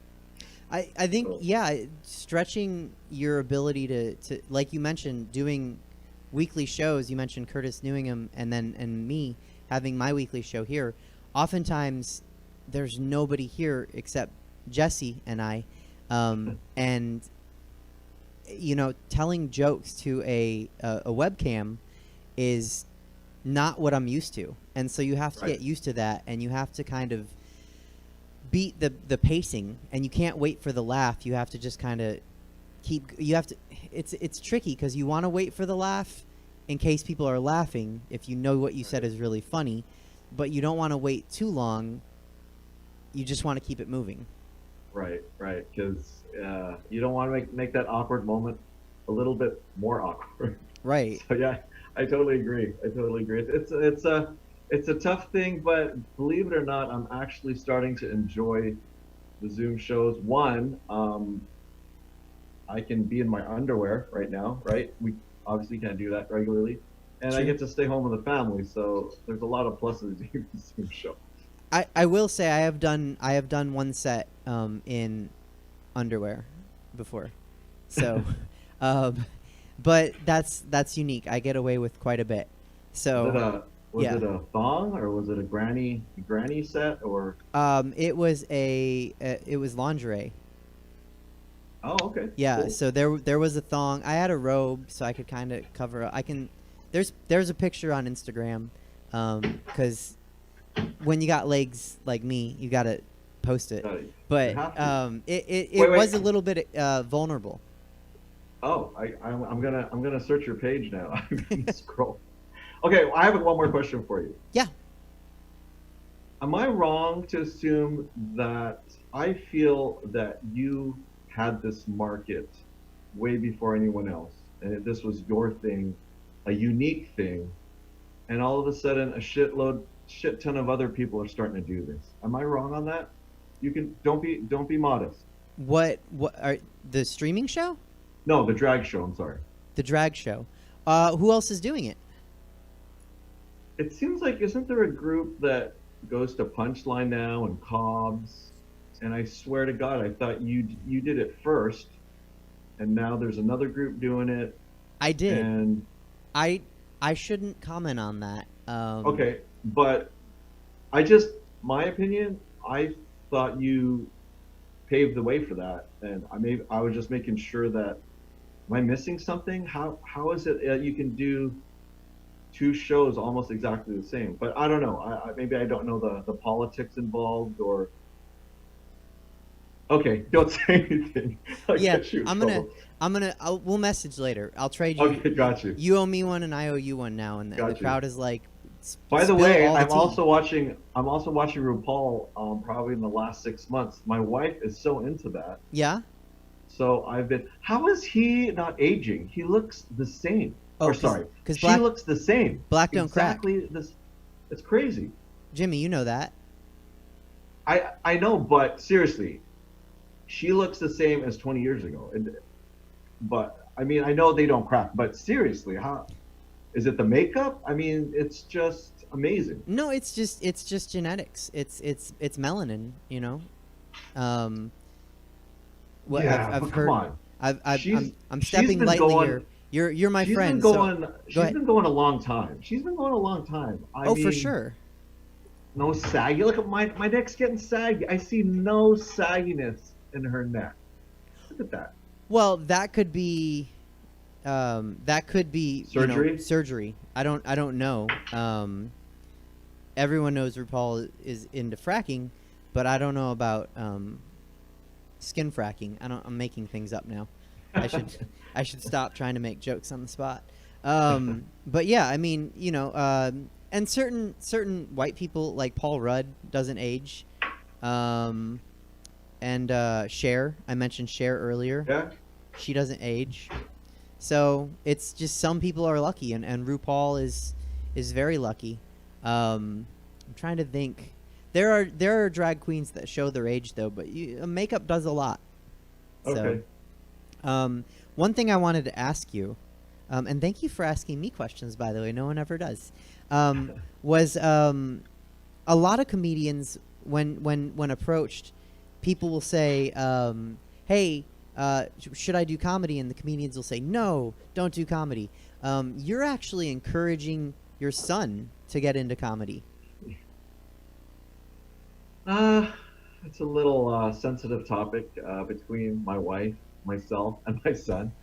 Speaker 2: I think, yeah, stretching your ability to like you mentioned, doing weekly shows. You mentioned Curtis Newingham and me having my weekly show here. Oftentimes, there's nobody here except Jesse and I, and telling jokes to a webcam is not what I'm used to, and so you have to get used to that, and you have to kind of beat the pacing, and you can't wait for the laugh. You have to just kind of it's tricky because you want to wait for the laugh in case people are laughing if you know what you said is really funny, but you don't want to wait too long. You just want to keep it moving. Right,
Speaker 7: because you don't want to make that awkward moment a little bit more awkward.
Speaker 2: Right.
Speaker 7: So yeah, I totally agree. It's a tough thing, but believe it or not, I'm actually starting to enjoy the Zoom shows. One, I can be in my underwear right now, right? We obviously can't do that regularly, and I get to stay home with the family. So there's a lot of pluses to the Zoom show.
Speaker 2: I will say I have done one set in underwear before, so but that's unique. I get away with quite a bit. So
Speaker 7: was it a thong, or was it a granny set, or
Speaker 2: it was lingerie.
Speaker 7: Oh, okay.
Speaker 2: Yeah,
Speaker 7: cool.
Speaker 2: So there was a thong. I had a robe, so I could kind of cover up. There's a picture on Instagram, because when you got legs like me, you gotta post it. But it was a little bit vulnerable.
Speaker 7: Oh, I'm gonna search your page now. I'm gonna scroll. Okay, I have one more question for you.
Speaker 2: Yeah.
Speaker 7: Am I wrong to assume that I feel that you had this market way before anyone else, and this was your thing, a unique thing, and all of a sudden a shit ton of other people are starting to do this? Am I wrong on that? Don't be modest.
Speaker 2: What are the streaming show?
Speaker 7: No, the drag show. I'm sorry.
Speaker 2: The drag show. Who else is doing it?
Speaker 7: it seems like, isn't there a group that goes to Punchline now and Cobb's? And I swear to God, I thought you did it first, and now there's another group doing it.
Speaker 2: I did.
Speaker 7: And
Speaker 2: I shouldn't comment on that.
Speaker 7: okay, but my opinion, I thought you paved the way for that, and I was just making sure that, am I missing something? How is it that you can do two shows almost exactly the same? But I don't know. Maybe I don't know the politics involved, or okay, don't say anything.
Speaker 2: Yeah, we'll message later. I'll trade you.
Speaker 7: Okay, got you.
Speaker 2: You owe me one, and I owe you one now, and the crowd is like.
Speaker 7: By the way, I'm also watching RuPaul. Probably in the last 6 months. My wife is so into that.
Speaker 2: Yeah.
Speaker 7: So I've been. How is he not aging? He looks the same.
Speaker 2: Oh,
Speaker 7: because she looks the same.
Speaker 2: Black don't crack.
Speaker 7: Exactly. This. It's crazy.
Speaker 2: Jimmy, you know that.
Speaker 7: I know, but seriously, she looks the same as 20 years ago. But I mean, I know they don't crack. But seriously, how? Is it the makeup? I mean, it's just amazing.
Speaker 2: No, it's just genetics. It's melanin, you know. What
Speaker 7: yeah,
Speaker 2: I've heard.
Speaker 7: Come on.
Speaker 2: I'm stepping lightly here. You're my friend.
Speaker 7: She's been going a long time. I mean,
Speaker 2: for sure.
Speaker 7: No saggy. Look at my neck's getting saggy. I see no sagginess in her neck. Look at that.
Speaker 2: Well, that could be
Speaker 7: surgery.
Speaker 2: Surgery. I don't know. Everyone knows RuPaul is into fracking, but I don't know about skin fracking. I'm making things up now. I should stop trying to make jokes on the spot. But yeah, I mean, you know, and certain white people like Paul Rudd doesn't age. And Cher, I mentioned Cher earlier.
Speaker 7: Yeah.
Speaker 2: She doesn't age. So it's just some people are lucky, and RuPaul is very lucky. I'm trying to think. There are drag queens that show their age though, but makeup does a lot.
Speaker 7: Okay.
Speaker 2: So, one thing I wanted to ask you, and thank you for asking me questions, by the way. No one ever does. Was a lot of comedians when approached, people will say, "Hey, should I do comedy?" And the comedians will say, "No, don't do comedy." You're actually encouraging your son to get into comedy.
Speaker 7: It's a little sensitive topic between my wife, myself, and my son.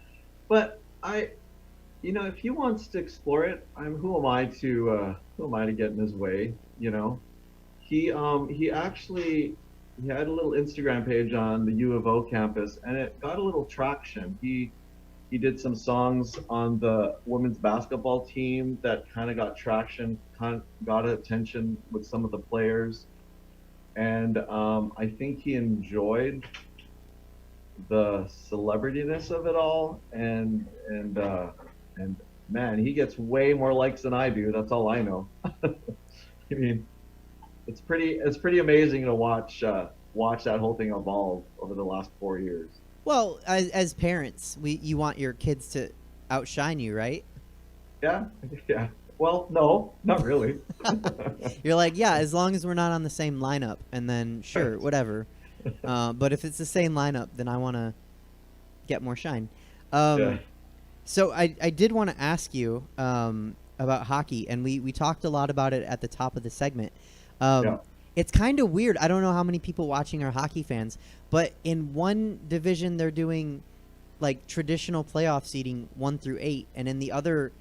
Speaker 7: But if he wants to explore it, who am I to get in his way? You know, he had a little Instagram page on the U of O campus, and it got a little traction. He did some songs on the women's basketball team that kind of got traction, got attention with some of the players, and I think he enjoyed the celebrityness of it all, and man, he gets way more likes than I do. That's all I know. I mean, it's pretty amazing to watch that whole thing evolve over the last 4 years.
Speaker 2: Well, as parents, you want your kids to outshine you, right?
Speaker 7: Yeah. Well, no, not really.
Speaker 2: You're like, yeah, as long as we're not on the same lineup, and then sure, whatever. But if it's the same lineup, then I want to get more shine.
Speaker 7: Yeah.
Speaker 2: So I did want to ask you about hockey, and we talked a lot about it at the top of the segment.
Speaker 7: Yeah.
Speaker 2: It's kind of weird. I don't know how many people watching are hockey fans, but in one division they're doing like traditional playoff seeding 1 through 8, and in the other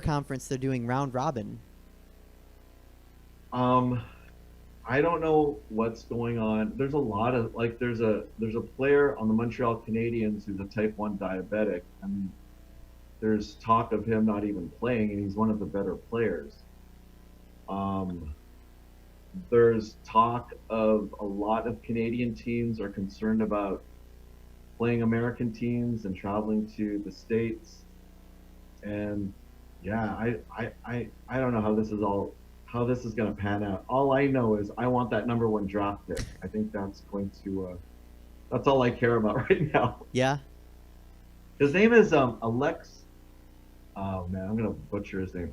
Speaker 2: conference they're doing round robin.
Speaker 7: I don't know what's going on. There's a lot of there's a player on the Montreal Canadiens who's a type 1 diabetic, and there's talk of him not even playing, and he's one of the better players. There's talk of a lot of Canadian teams are concerned about playing American teams and traveling to the States. And yeah, I don't know how this is going to pan out. All I know is I want that number 1 draft pick. I think that's that's all I care about right now.
Speaker 2: Yeah.
Speaker 7: His name is Alex. Oh man, I'm going to butcher his name.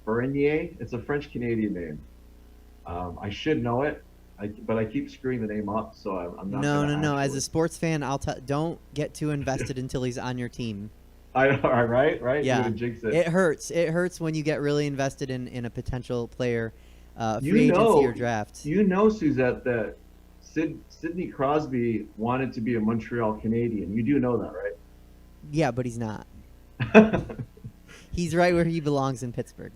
Speaker 7: Bernier. It's a French Canadian name. I should know it, but I keep screwing the name up, so I'm not.
Speaker 2: No. As a sports fan, don't get too invested until he's on your team.
Speaker 7: Right.
Speaker 2: Yeah,
Speaker 7: You would jinx it.
Speaker 2: it hurts. It hurts when you get really invested in a potential player, free agency or draft.
Speaker 7: You know, Suzette, that Sidney Crosby wanted to be a Montreal Canadian. You do know that, right?
Speaker 2: Yeah, but he's not. He's right where he belongs in Pittsburgh.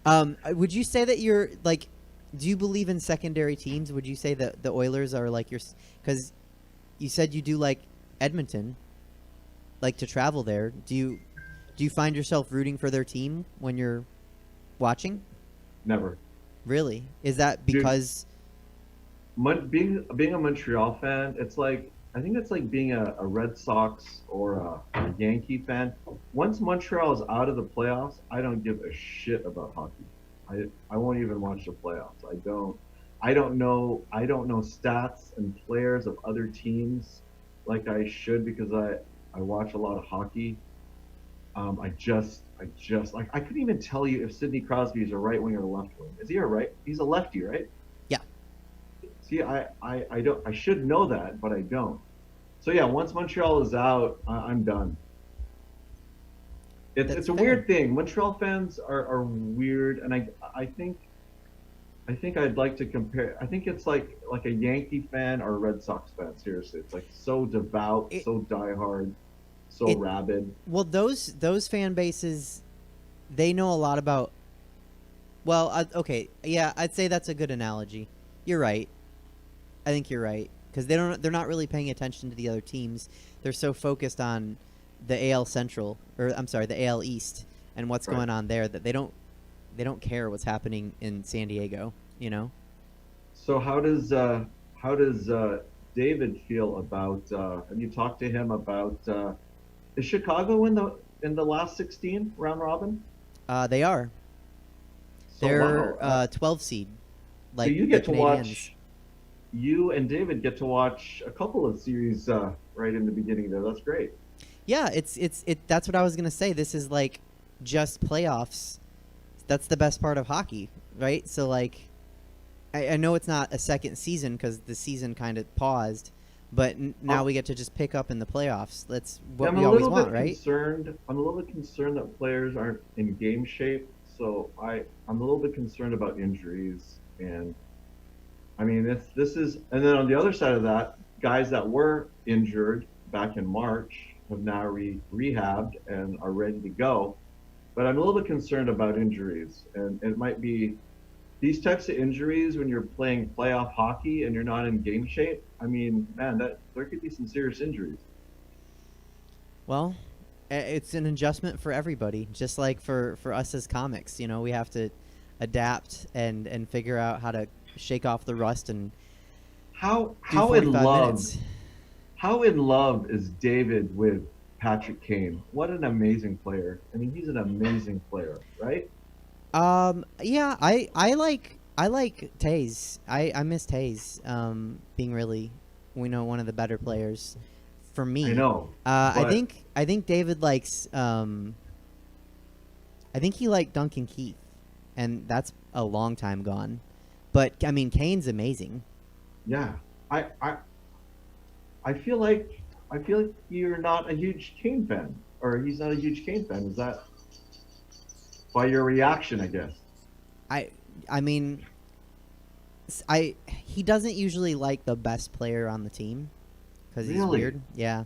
Speaker 2: Would you say that you're like? Do you believe in secondary teams? Would you say that the Oilers are like your? Because you said you do like Edmonton, like to travel there. Do you find yourself rooting for their team when you're watching?
Speaker 7: Never.
Speaker 2: Really? Is that because
Speaker 7: being a Montreal fan, it's like I think it's like being a Red Sox or a Yankee fan. Once Montreal is out of the playoffs, I don't give a shit about hockey. I won't even watch the playoffs. I don't know stats and players of other teams like I should because I watch a lot of hockey. I just like I couldn't even tell you if Sidney Crosby is a right wing or a left wing. Is he a right? He's a lefty, right?
Speaker 2: Yeah.
Speaker 7: See, I should know that, but I don't. So yeah, once Montreal is out, I'm done. It's a weird thing. Montreal fans are weird, and I think I'd like to compare. I think it's like a Yankee fan or a Red Sox fan. Seriously, it's like so devout, so diehard, so rabid.
Speaker 2: Well, those fan bases, they know a lot about. Well, okay, yeah, I'd say that's a good analogy. You're right. I think you're right because they're not really paying attention to the other teams. They're so focused on the AL Central, or I'm sorry, the AL East, and what's going on there that they don't care what's happening in San Diego. You know.
Speaker 7: So how does David feel about? Have you talked to him about? Is Chicago in the last 16 round robin?
Speaker 2: They are.
Speaker 7: So,
Speaker 2: They're
Speaker 7: wow.
Speaker 2: 12 seed. Like
Speaker 7: so you get to
Speaker 2: Canadians.
Speaker 7: watch. You and David get to watch a couple of series right in the beginning there. That's great.
Speaker 2: Yeah, it's that's what I was gonna say. This is like just playoffs. That's the best part of hockey, right? So like, I know it's not a second season because the season kind of paused, but now we get to just pick up in the playoffs. That's what we always want, right?
Speaker 7: I'm a little bit concerned that players aren't in game shape. So I'm a little bit concerned about injuries, and I mean this is, and then on the other side of that, guys that were injured back in March have now rehabbed and are ready to go. But I'm a little bit concerned about injuries, and it might be these types of injuries when you're playing playoff hockey and you're not in game shape. I mean, man, there could be some serious injuries.
Speaker 2: Well, it's an adjustment for everybody, just like for us as comics. You know, we have to adapt and figure out how to shake off the rust and
Speaker 7: how
Speaker 2: do
Speaker 7: in
Speaker 2: 45
Speaker 7: love
Speaker 2: minutes.
Speaker 7: How in love is David with Patrick Kane? What an amazing player. I mean, he's an amazing player, right?
Speaker 2: Yeah, I like Taze. I miss Taze being really, one of the better players for me.
Speaker 7: I know.
Speaker 2: I think David likes I think he liked Duncan Keith, and that's a long time gone. But I mean, Kane's amazing.
Speaker 7: Yeah. I feel like you're not a huge Kane fan, or he's not a huge Kane fan. Is that by your reaction, I guess?
Speaker 2: I mean, he doesn't usually like the best player on the team because he's weird. Yeah.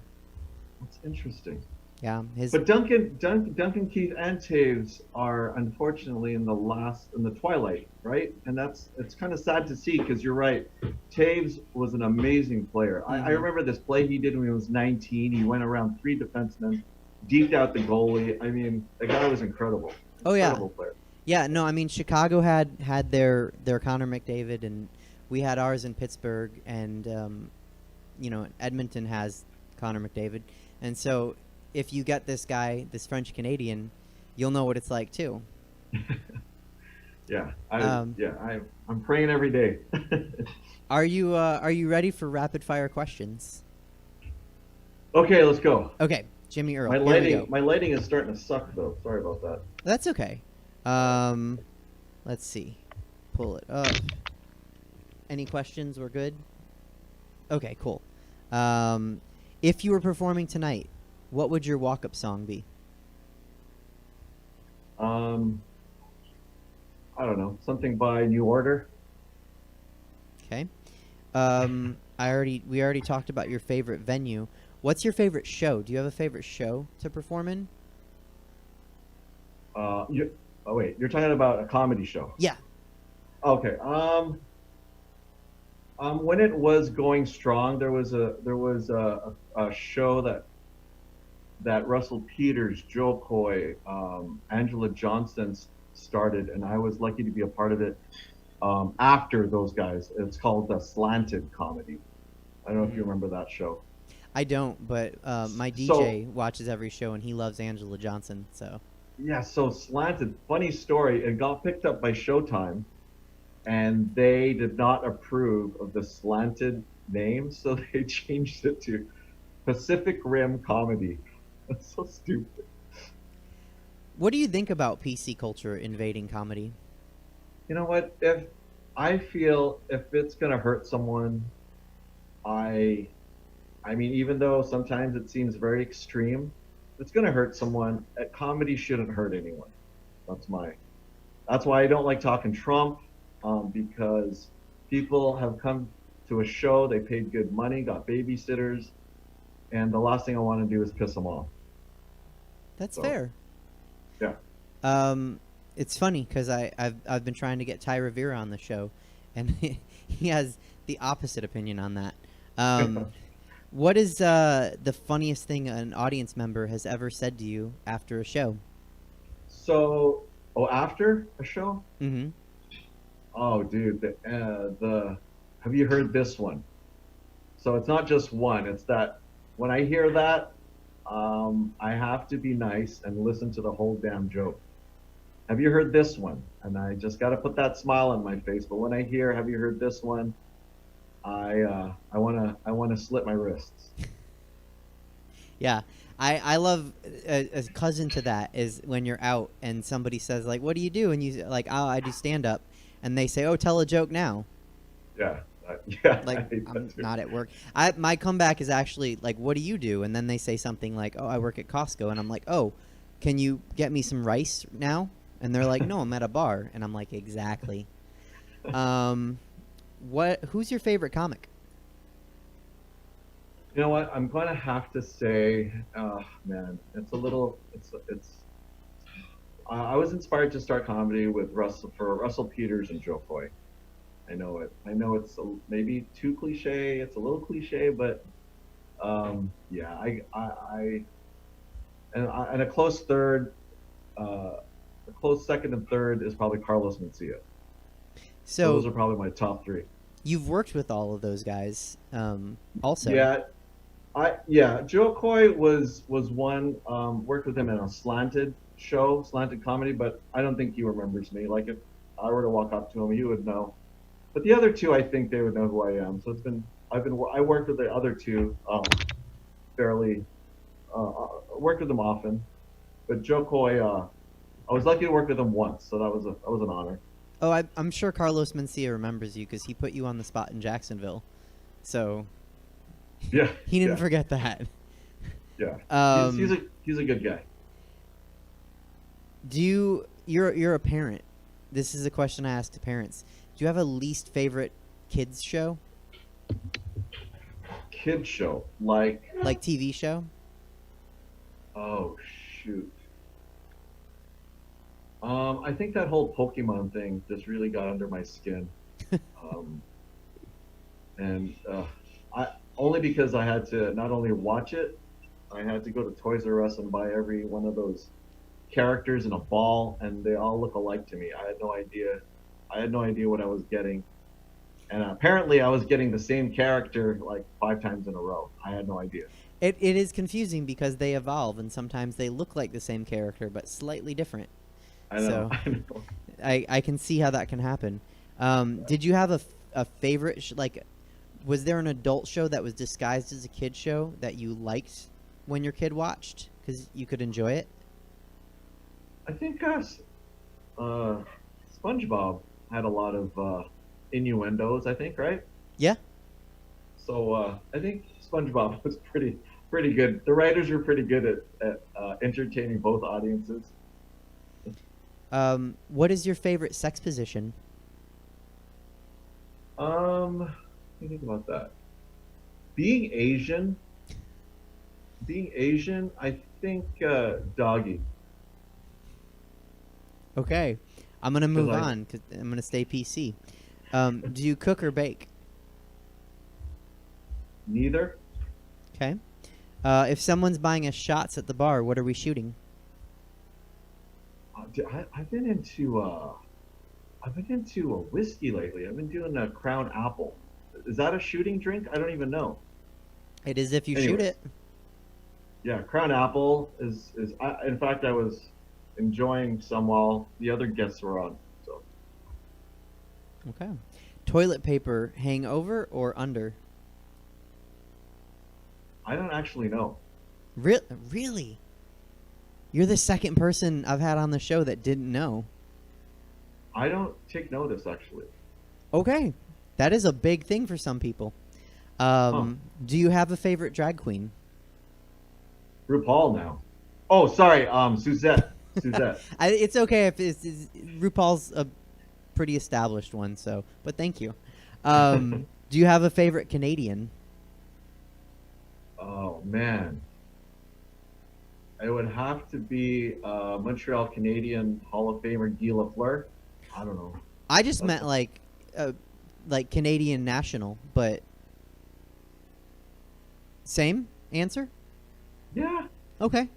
Speaker 7: That's interesting.
Speaker 2: Yeah.
Speaker 7: But Duncan Keith and Taves are unfortunately in the twilight, right? And it's kind of sad to see because you're right. Taves was an amazing player. I remember this play he did when he was 19. He went around 3 defensemen, deked out the goalie. I mean, the guy was incredible.
Speaker 2: Oh yeah.
Speaker 7: Incredible player.
Speaker 2: Yeah. No, I mean, Chicago had their Connor McDavid, and we had ours in Pittsburgh, and Edmonton has Connor McDavid, and so if you get this guy, this French Canadian, you'll know what it's like too.
Speaker 7: Yeah, I'm praying every day.
Speaker 2: Are you ready for rapid fire questions?
Speaker 7: Okay, let's go.
Speaker 2: Okay, Jimmy Earl.
Speaker 7: My lighting is starting to suck though. Sorry about that.
Speaker 2: That's okay. Let's see. Pull it up. Any questions? We're good? Okay, cool. If you were performing tonight, what would your walk-up song be?
Speaker 7: I don't know. Something by New Order.
Speaker 2: Okay. We already talked about your favorite venue. What's your favorite show? Do you have a favorite show to perform in?
Speaker 7: You're talking about a comedy show.
Speaker 2: Yeah.
Speaker 7: Okay. When it was going strong, there was a show that Russell Peters, Joe Coy, Angela Johnson started, and I was lucky to be a part of it. After those guys, it's called the Slanted Comedy. I don't know if you remember that show.
Speaker 2: I don't, but my DJ watches every show, and he loves Angela Johnson. So.
Speaker 7: Yeah, so Slanted, funny story, it got picked up by Showtime, and they did not approve of the Slanted name, so they changed it to Pacific Rim Comedy. That's so stupid.
Speaker 2: What do you think about PC culture invading comedy?
Speaker 7: You know what? If it's gonna hurt someone, I mean, even though sometimes it seems very extreme, if it's gonna hurt someone, comedy shouldn't hurt anyone. That's why I don't like talking Trump, because people have come to a show, they paid good money, got babysitters, and the last thing I want to do is piss them off.
Speaker 2: That's fair.
Speaker 7: Yeah.
Speaker 2: It's funny because I've been trying to get Ty Rivera on the show, and he has the opposite opinion on that. What is the funniest thing an audience member has ever said to you after a show?
Speaker 7: So, after a show?
Speaker 2: Mm-hmm.
Speaker 7: Oh, dude, have you heard this one? So it's not just one. It's that when I hear that, I have to be nice and listen to the whole damn joke. Have you heard this one? And I just got to put that smile on my face. But when I hear, have you heard this one? I want to slit my wrists.
Speaker 2: Yeah, I love a cousin to that is when you're out and somebody says like, "What do you do?" and you like, "Oh, I do stand up," and they say, "Oh, tell a joke now."
Speaker 7: Yeah, yeah.
Speaker 2: Like I'm not at work. My comeback is actually like, "What do you do?" And then they say something like, "Oh, I work at Costco," and I'm like, "Oh, can you get me some rice now?" And they're like, "No, I'm at a bar," and I'm like, "Exactly." Who's your favorite comic?
Speaker 7: You know what? I'm going to have to say, man, I was inspired to start comedy with Russell Peters and Joe Coy. I know it's maybe too cliche. It's a little cliche, but yeah, and a close third, a close second and third is probably Carlos Mencia. So those are probably my top three.
Speaker 2: You've worked with all of those guys, also.
Speaker 7: Yeah, Joe Coy was one. Worked with him in a Slanted comedy, but I don't think he remembers me. Like if I were to walk up to him, he would know. But the other two, I think they would know who I am. So I worked with the other two fairly. Worked with them often, but Joe Coy, I was lucky to work with him once, so that was an honor.
Speaker 2: Oh, I'm sure Carlos Mencia remembers you because he put you on the spot in Jacksonville, so
Speaker 7: yeah,
Speaker 2: he didn't forget that.
Speaker 7: Yeah, he's a good guy.
Speaker 2: You're a parent. This is a question I ask to parents. Do you have a least favorite kids show?
Speaker 7: Kids show like
Speaker 2: TV show?
Speaker 7: Oh shoot. I think that whole Pokemon thing just really got under my skin, and I only because I had to not only watch it, I had to go to Toys R Us and buy every one of those characters in a ball, and they all look alike to me. I had no idea what I was getting, and apparently I was getting the same character like 5 times in a row. I had no idea.
Speaker 2: It is confusing because they evolve, and sometimes they look like the same character but slightly different.
Speaker 7: I know.
Speaker 2: I can see how that can happen. Did you have a favorite was there an adult show that was disguised as a kid show that you liked when your kid watched because you could enjoy it?
Speaker 7: I think SpongeBob had a lot of innuendos, I think, right?
Speaker 2: Yeah.
Speaker 7: So I think SpongeBob was pretty good. The writers were pretty good at entertaining both audiences.
Speaker 2: What is your favorite sex position?
Speaker 7: Let me think about that. Being Asian, I think doggy.
Speaker 2: Okay, I'm gonna move
Speaker 7: 'Cause
Speaker 2: on because I'm gonna stay PC. Do you cook or bake?
Speaker 7: Neither.
Speaker 2: Okay. If someone's buying us shots at the bar, what are we shooting?
Speaker 7: I've been into a whiskey lately. I've been doing a Crown Apple. Is that a shooting drink? I don't even know.
Speaker 2: It is if you shoot
Speaker 7: Anyways.
Speaker 2: it.
Speaker 7: Yeah, Crown Apple is. In fact, I was enjoying some while the other guests were on. So
Speaker 2: Okay. Toilet paper hang over or under?
Speaker 7: I don't actually know.
Speaker 2: Really? You're the second person I've had on the show that didn't know.
Speaker 7: I don't take notice actually.
Speaker 2: Okay. That is a big thing for some people. Do you have a favorite drag queen?
Speaker 7: RuPaul now. Oh, sorry. Suzette. Suzette.
Speaker 2: It's okay if RuPaul's a pretty established one, so. But thank you. Do you have a favorite Canadian?
Speaker 7: Oh man. It would have to be Montreal Canadian Hall of Famer Guy Lafleur. I don't know.
Speaker 2: I just meant like Canadian national, but same answer.
Speaker 7: Yeah.
Speaker 2: Okay,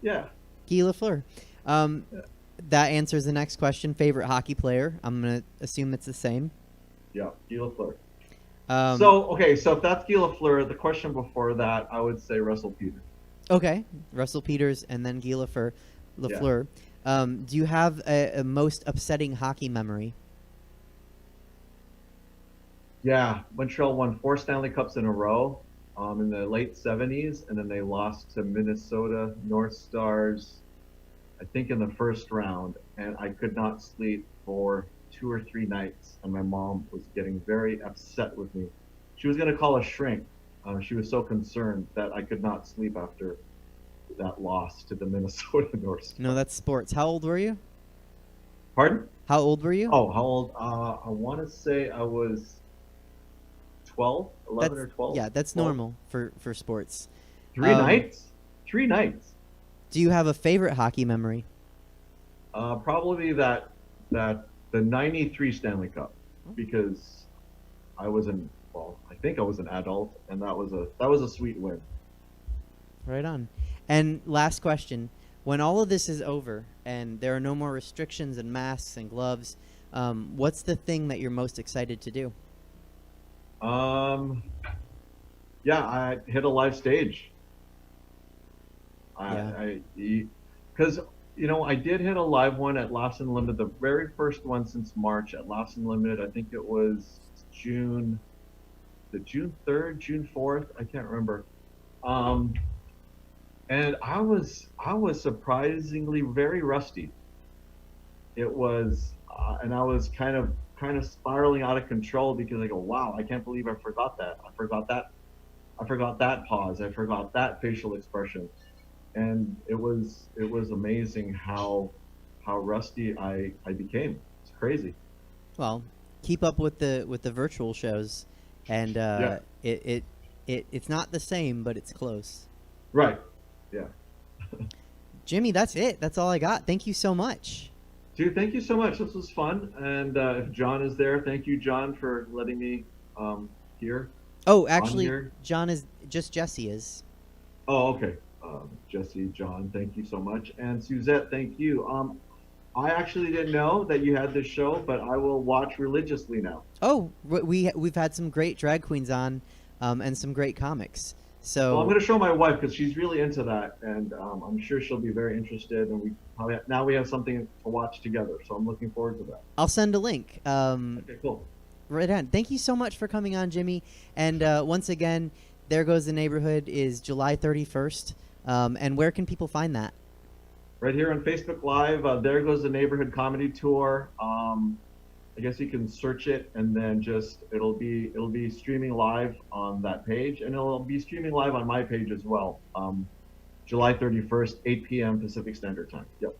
Speaker 7: Yeah.
Speaker 2: Guy Lafleur. That answers the next question. Favorite hockey player? I'm gonna assume it's the same.
Speaker 7: Yeah. Guy Lafleur.
Speaker 2: Um,
Speaker 7: So if that's Guy Lafleur, the question before that, I would say Russell Peters.
Speaker 2: Okay, Russell Peters and then Guy Lafleur. Do you have a most upsetting hockey memory?
Speaker 7: Yeah, Montreal won 4 Stanley Cups in a row in the late 70s, and then they lost to Minnesota North Stars, I think in the first round, and I could not sleep for 2 or 3 nights, and my mom was getting very upset with me. She was going to call a shrink. She was so concerned that I could not sleep after that loss to the Minnesota North Stars.
Speaker 2: No, that's sports. How old were you?
Speaker 7: Pardon?
Speaker 2: How old were you?
Speaker 7: Oh, how old? I want to say I was 12, 11 or 12.
Speaker 2: Yeah, that's
Speaker 7: 12.
Speaker 2: normal for sports.
Speaker 7: 3 nights? 3 nights.
Speaker 2: Do you have a favorite hockey memory?
Speaker 7: Probably the '93 Stanley Cup, because I think I was an adult, and that was a sweet win.
Speaker 2: Right on. And last question. When all of this is over and there are no more restrictions and masks and gloves, what's the thing that you're most excited to do?
Speaker 7: Yeah, I hit a live stage. Because I did hit a live one at Laughs Unlimited, the very first one since March at Laughs Unlimited. I think it was June 3rd, June 4th. I can't remember. And I was surprisingly very rusty. It was, and I was kind of spiraling out of control, because I go, wow, I can't believe I forgot that. I forgot that pause. I forgot that facial expression. And it was amazing how rusty I became. It's crazy.
Speaker 2: Well, keep up with the virtual shows, and
Speaker 7: Yeah.
Speaker 2: it's not the same, but it's close.
Speaker 7: Right. Yeah.
Speaker 2: Jimmy, that's it. That's all I got. Thank you so much.
Speaker 7: Dude, thank you so much. This was fun. And if John is there, thank you, John, for letting me here.
Speaker 2: Oh, actually,
Speaker 7: here.
Speaker 2: John is just Jesse is.
Speaker 7: Oh, okay. Jesse, John, thank you so much. And Suzette, thank you. I actually didn't know that you had this show, but I will watch religiously now.
Speaker 2: Oh, we've had some great drag queens on, and some great comics. So
Speaker 7: Well, I'm going to show my wife, because she's really into that, and I'm sure she'll be very interested. And now we have something to watch together, so I'm looking forward to that.
Speaker 2: I'll send a link.
Speaker 7: Okay, cool.
Speaker 2: Right on. Thank you so much for coming on, Jimmy. And once again, There Goes the Neighborhood is July 31st. And where can people find that?
Speaker 7: right here on Facebook Live. There Goes the Neighborhood Comedy Tour. I guess you can search it, and then it'll be streaming live on that page, and it'll be streaming live on my page as well. July 31st, 8 p.m. Pacific Standard Time. Yep.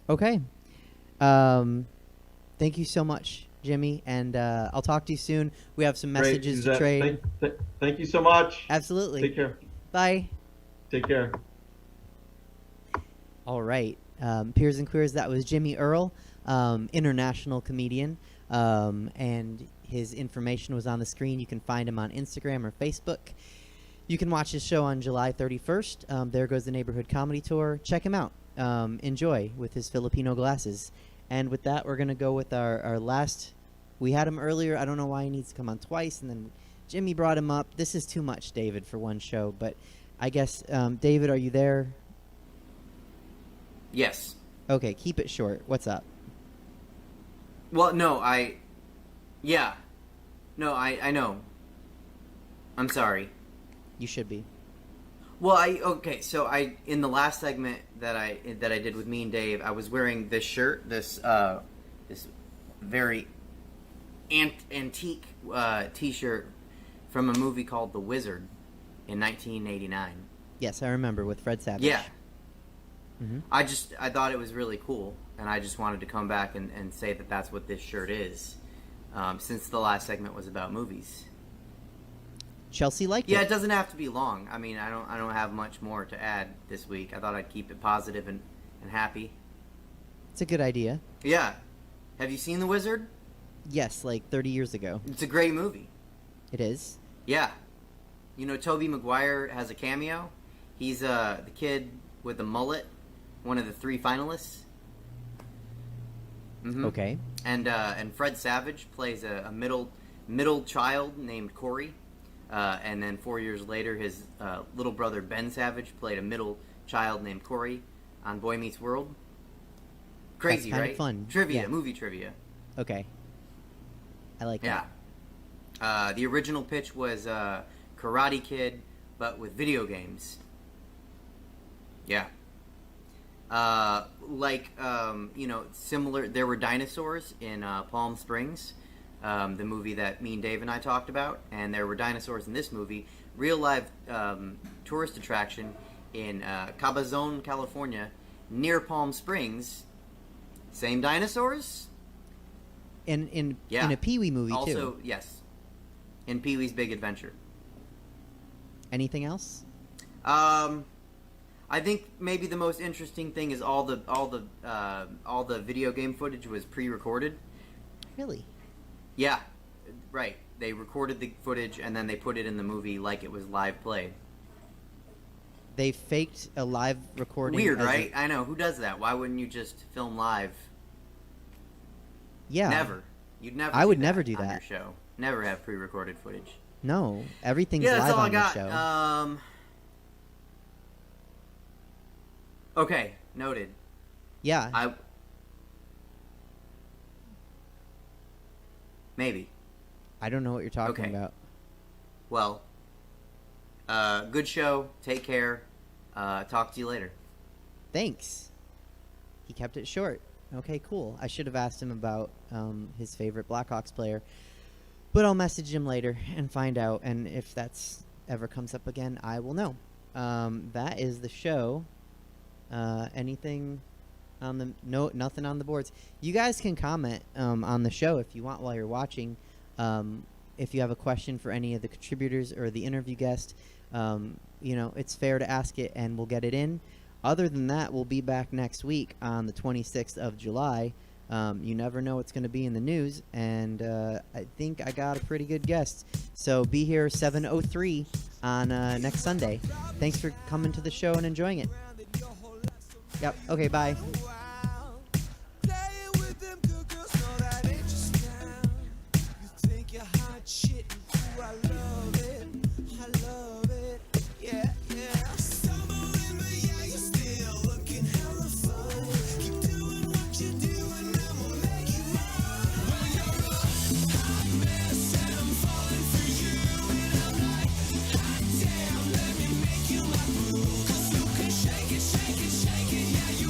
Speaker 2: Okay. Thank you so much, Jimmy, and I'll talk to you soon. We have some messages to trade.
Speaker 7: Thank you so much.
Speaker 2: Absolutely.
Speaker 7: Take care.
Speaker 2: Bye.
Speaker 7: Take care.
Speaker 2: All right. Peers and Queers, that was Jimmy Earl, international comedian, and his information was on the screen. You can find him on Instagram or Facebook. You can watch his show on July 31st. There Goes the Neighborhood Comedy Tour. Check him out. Enjoy with his Filipino glasses. And with that, we're going to go with our last. We had him earlier. I don't know why he needs to come on twice. And then Jimmy brought him up. This is too much, David, for one show. But I guess, David, are you there?
Speaker 8: Yes.
Speaker 2: Okay, keep it short. What's up?
Speaker 8: Well, no, yeah. No, I know. I'm sorry.
Speaker 2: You should be.
Speaker 8: Well, so in the last segment that I did with me and Dave, I was wearing this shirt, this very antique T-shirt from a movie called The Wizard in 1989.
Speaker 2: Yes, I remember, with Fred Savage.
Speaker 8: Yeah.
Speaker 2: Mm-hmm.
Speaker 8: I thought it was really cool, and I just wanted to come back and say that that's what this shirt is, since the last segment was about movies.
Speaker 2: Chelsea liked it.
Speaker 8: Yeah, it doesn't have to be long. I mean, I don't have much more to add this week. I thought I'd keep it positive and happy.
Speaker 2: It's a good idea.
Speaker 8: Yeah. Have you seen The Wizard?
Speaker 2: Yes, like 30 years ago.
Speaker 8: It's a great movie.
Speaker 2: It is?
Speaker 8: Yeah. You know, Tobey Maguire has a cameo. He's the kid with the mullet, one of the 3 finalists. Mm-hmm.
Speaker 2: Okay.
Speaker 8: And Fred Savage plays a middle child named Corey. And then 4 years later, his little brother Ben Savage played a middle child named Corey on Boy Meets World. Crazy,
Speaker 2: That's
Speaker 8: right?
Speaker 2: Of fun.
Speaker 8: Trivia,
Speaker 2: yeah.
Speaker 8: Movie trivia.
Speaker 2: Okay. I like
Speaker 8: that. Yeah. The original pitch was Karate Kid, but with video games. Yeah. Similar. There were dinosaurs in Palm Springs. The movie that me and Dave and I talked about, and there were dinosaurs in this movie. Real live tourist attraction in Cabazon, California, near Palm Springs. Same dinosaurs.
Speaker 2: In a Pee-wee movie
Speaker 8: also,
Speaker 2: too.
Speaker 8: Also, yes, in Pee-wee's Big Adventure.
Speaker 2: Anything else?
Speaker 8: I think maybe the most interesting thing is all the video game footage was pre-recorded.
Speaker 2: Really?
Speaker 8: Yeah, right. They recorded the footage and then they put it in the movie like it was live played.
Speaker 2: They faked a live recording.
Speaker 8: Weird, right? I know. Who does that? Why wouldn't you just film live?
Speaker 2: Yeah.
Speaker 8: Never. You'd never.
Speaker 2: I would never do
Speaker 8: on
Speaker 2: that.
Speaker 8: Your show. Never have pre-recorded footage.
Speaker 2: No, everything's
Speaker 8: that's
Speaker 2: live
Speaker 8: all
Speaker 2: on
Speaker 8: I got.
Speaker 2: the show.
Speaker 8: Okay, noted.
Speaker 2: Yeah.
Speaker 8: Maybe.
Speaker 2: I don't know what you're talking about.
Speaker 8: Well, good show. Take care. Talk to you later.
Speaker 2: Thanks. He kept it short. Okay, cool. I should have asked him about his favorite Blackhawks player. But I'll message him later and find out. And if that's ever comes up again, I will know. That is the show. Anything on the nothing on the boards. You guys can comment on the show if you want while you're watching. If you have a question for any of the contributors or the interview guest, it's fair to ask it and we'll get it in. Other than that, we'll be back next week on the 26th of July. You never know what's going to be in the news, and I think I got a pretty good guest. So be here 7:03 on next Sunday. Thanks for coming to the show and enjoying it. Yep. Okay, bye.
Speaker 9: Shake it, shake it, yeah, you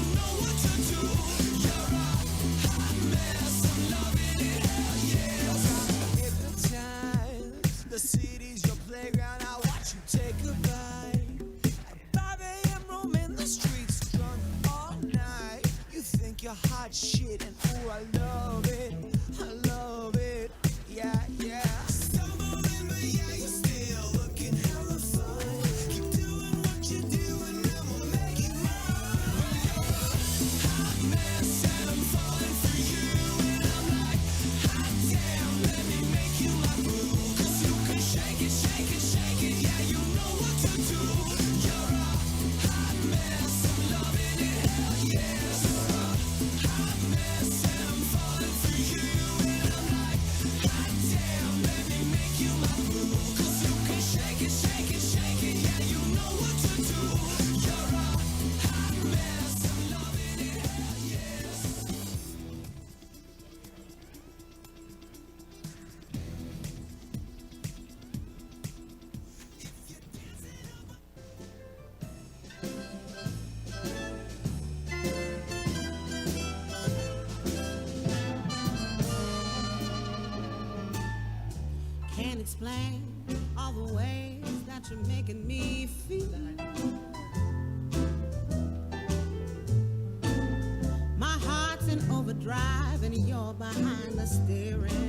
Speaker 9: your hot shit, and oh, I love it. I love it. Yeah, yeah. Stumbling, but yeah, you're still looking hella fun. Keep doing what you're doing, and we'll make it right. Hot mess, and I'm falling for you, and I'm like, hot damn, let me make you my boo. 'Cause you can shake it, shake it, shake it, yeah, you know what to do. You're a hot mess, I'm loving it, hell yes. You're a hot mess, and I'm falling for you, and I'm like, hot damn, let me make you my boo. 'Cause you can shake it, shake it, shake it, yeah, you know what to do. You're a hot mess, I'm loving it, hell yes.
Speaker 10: Can't explain all the ways that you're making me feel. My heart's in overdrive and you're behind the steering